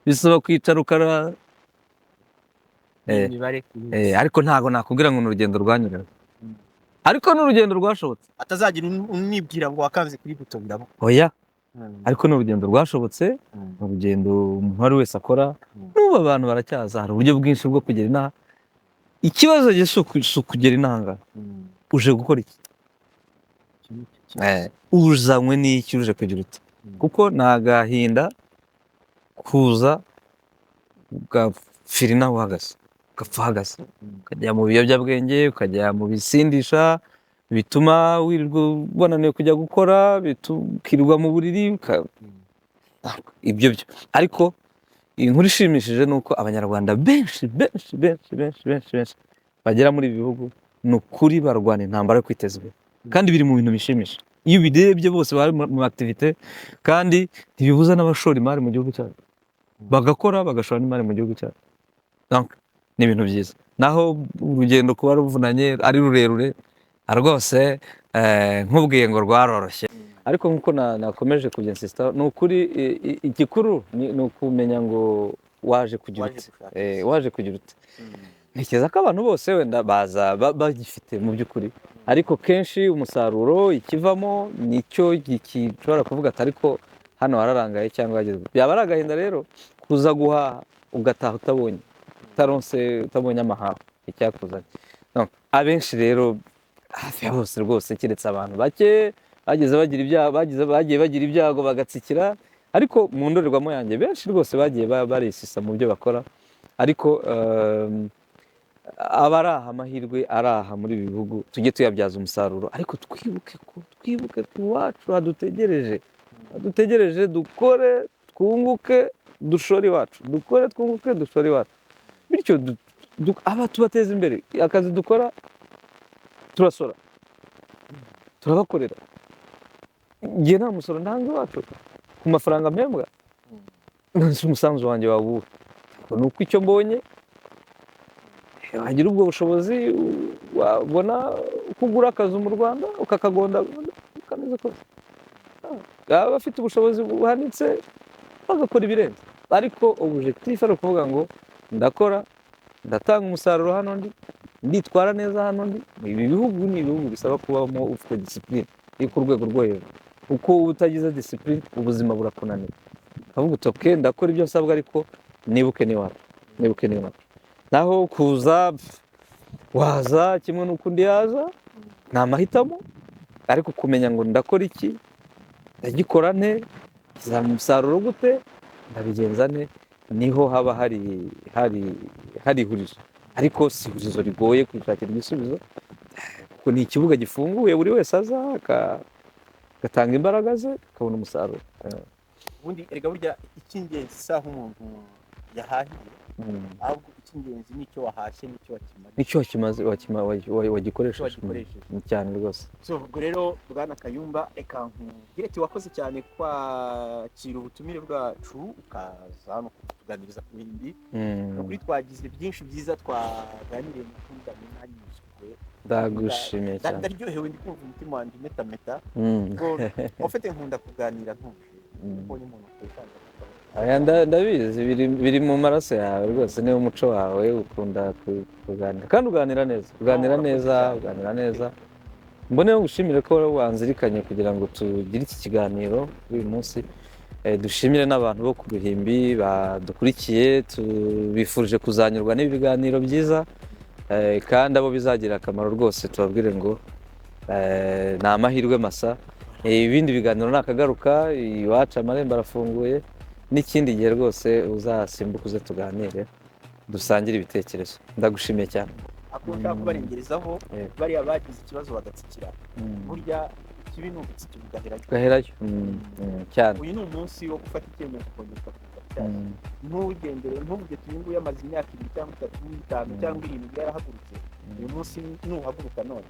bisaba kwicara ukara ariko ntago nakubwira ngo n'urugendo rwanyuranye ariko n'urugendo rwashobotse atazagira unibwira ngo wakanze kuri buto birabo oya ariko n'urugendo rwashobotse urugendo umuntu wari wese akora n'ubu abantu baracyaza hari uburyo bwinshi bwo kugera inaha ikibazo si ukugera inanga uje gukora iki uzanywe n'iki uje kugira uti kuko ni agahinda kuza ugapfira inaha uhagaze ugapfa uhagaze ukajya mu biyobyabwenge ukajya mu bisindisha bituma wirirwa ubonaniwe kujya gukora ukirirwa mu buriri ibyo byo ariko inkuru ishimishije ni uko abanyarwanda benshi bagera muri ibi bihugu ni ukuri barwana intambara yo kwiteza imbere kandi biri mu bintu bishimisha iyo ubirebye bose bari mu activite kandi ntibibuza n'abashora imari mu gihugu cyacu bagakora bagashora n'imari mu gihugu cyacu ni ibintu byiza naho urugendo kuba ruvunanye ari rurerure rwose nk'ubwiye ngo rwaroroshye ariko nk'uko nakomeje kubyensisita ni ukuri igikuru ni ukumenya ngo waje kugira uti ntekereza ko abantu bose wenda baza bagifite mu by'ukuri ariko kenshi umusaruro ikivamo nicyo gishobora kuvuga ati ariko hano hararangaye cyangwa hagezwe byaba ari agahinda rero kuza guhaha ugataha utabonye amahaho icyakuzanye abenshi rero hafi ya bose rwose keretse abantu bake bagiye bagira ibyago bagatsikira ariko mu ndorerwamo yanjye benshi rwose bagiye barisisa mu byo bakora ariko abaraha amahirwe araha muri ibi bihugu tujye tuyabyaza umusaruro ariko twibuke iwacu hadutegereje dukore twunguke dushore iwacu bityo aba tubateza imbere akazi dukora turasora turabakorera igihe nta musoro ntanze iwacu ku mafaranga mpembwa umusanzu wanjye wawuha ni uko icyo mbonye wagira ubwo bushobozi wabona kugura akazi mu Rwanda ukakagonda ukameze kose baba bafite ubushobozi buhanitse bagakora ibirenze ariko objectif ari ukuvuga ngo ndakora ndatanga umusaruro hano nditwara neza hano ibi bihugu ni ibihugu bisaba kubamo ufite discipline iri ku rwego rwo hejuru uko utagize discipline ubuzima burakunanira avuga uti ndakora ibyo nsabwa ariko nibuke niwacu naho kuza waza kimwe n'ukundi yaza ni amahitamo ariko kumenya ngo ndakora iki ndagikora nte kizamura umusaruro gute ndabigenza nte niho haba hari ihurizo ariko si ihurizo rigoye kwishakira igisubizo kuko ni ikibuga gifunguye buri wese aza agatanga imbaraga ze akabona umusaruro ubundi erega burya icy'ingenzi si aho umuntu yahahiye ahubwo icy'ingenzi nicyo wahashye nicyo wagikoresheje cyane rwose ubwo rero bwana Kayumba reka nkubwire ati wakoze cyane kwakira ubutumire bwacu ukaza hano kutuganiriza ku bindi kuri twagize byinshi byiza twaganiriye mu kunda mwanyuzwe ndagushimiye cyane ndaryohewe ndi kumva umutima wanjye metameta ngo ufite nkunda kuganira ntuje mbonye umuntu utekanye Aya ndabizi biri mu maraso yawe rwose, niwo muco wawe, ukunda kuganira kandi uganira neza. Mboneyeho gushimire ko wanzirikanye kugira ngo tugire iki kiganiro uyu munsi. Dushimire n'abantu bo ku Ruhimbi badukurikiye, tubifurije kuzanyurwa n'ibi biganiro byiza, kandi abo bizagira akamaro rwose tubabwire ngo ni amahirwe masa. Ibindi biganiro nakagaruka, iwacu amarembo arafunguye, n'ikindi gihe rwose uzasimbuka uze tuganire dusangire ibitekerezo. Ndagushimiye cyane. Akunda kubarengerezaho bariya bagize ikibazo bagatsikira, burya ikibi ni ugutsikira gaherayo cyane. Uyu ni umunsi wo gufata icyemezo kongera cyane, ntugendere ntuvuge tuyungu yamaze imyaka 2 cyangwa 3 5 cyangwa 7 yarahagurutse. Uyu munsi nuhaguruka none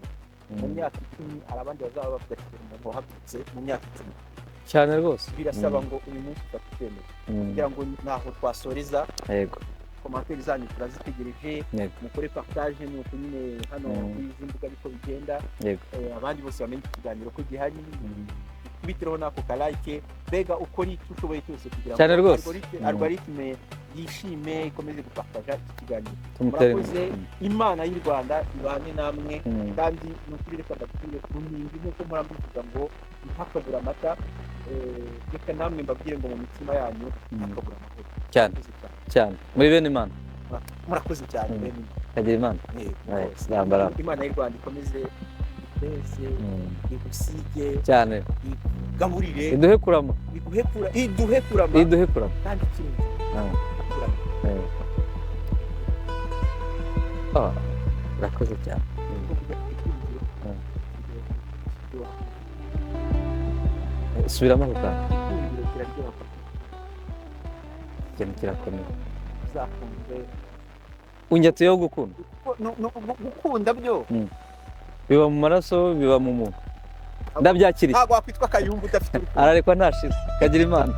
mu myaka 10 hari abandi bazaba bafite umuntu wahagurutse mu myaka 10 cyane rwose. Birasaba ngo uyu munsi ufate icyemezo kugira ngo naho twasoreza. Yego, komantere zanyu turazitegereje, mukore partage nuko nyine hano kuri izi mbuga ariko bigenda. Abandi bose bamenye ikiganiro ko gihari, kubitiraho nako ka like, bega ukora icyo ushoboye cyose kugira ngo algoritme yishime ikomeze gupartaja iki kiganiro. Murakoze, Imana y'u Rwanda ibane namwe, kandi nukuri reka ndakubwire ku nkingi nk'uko murambivuga ngo ntakabura amata, reka namwe mbabwire ngo mu mitima yanyu ntakabura amahoro cyane muri bene Imana. Murakoze cyane kagira Imana. Imana y'u Rwanda ikomeze iteze, igusige cyane, igaburire, iduhe kurama kandi ikindi urakoze cyane. Subiramo ako kantu. Ikintu kirakomeye. Unyatuyeho gukunda byo biba mu maraso, biba mu muntu. Ndabyakiriye. Ntabwo wakwitwa Kayumba udafite ararekwa ntashize. Kagira Imana.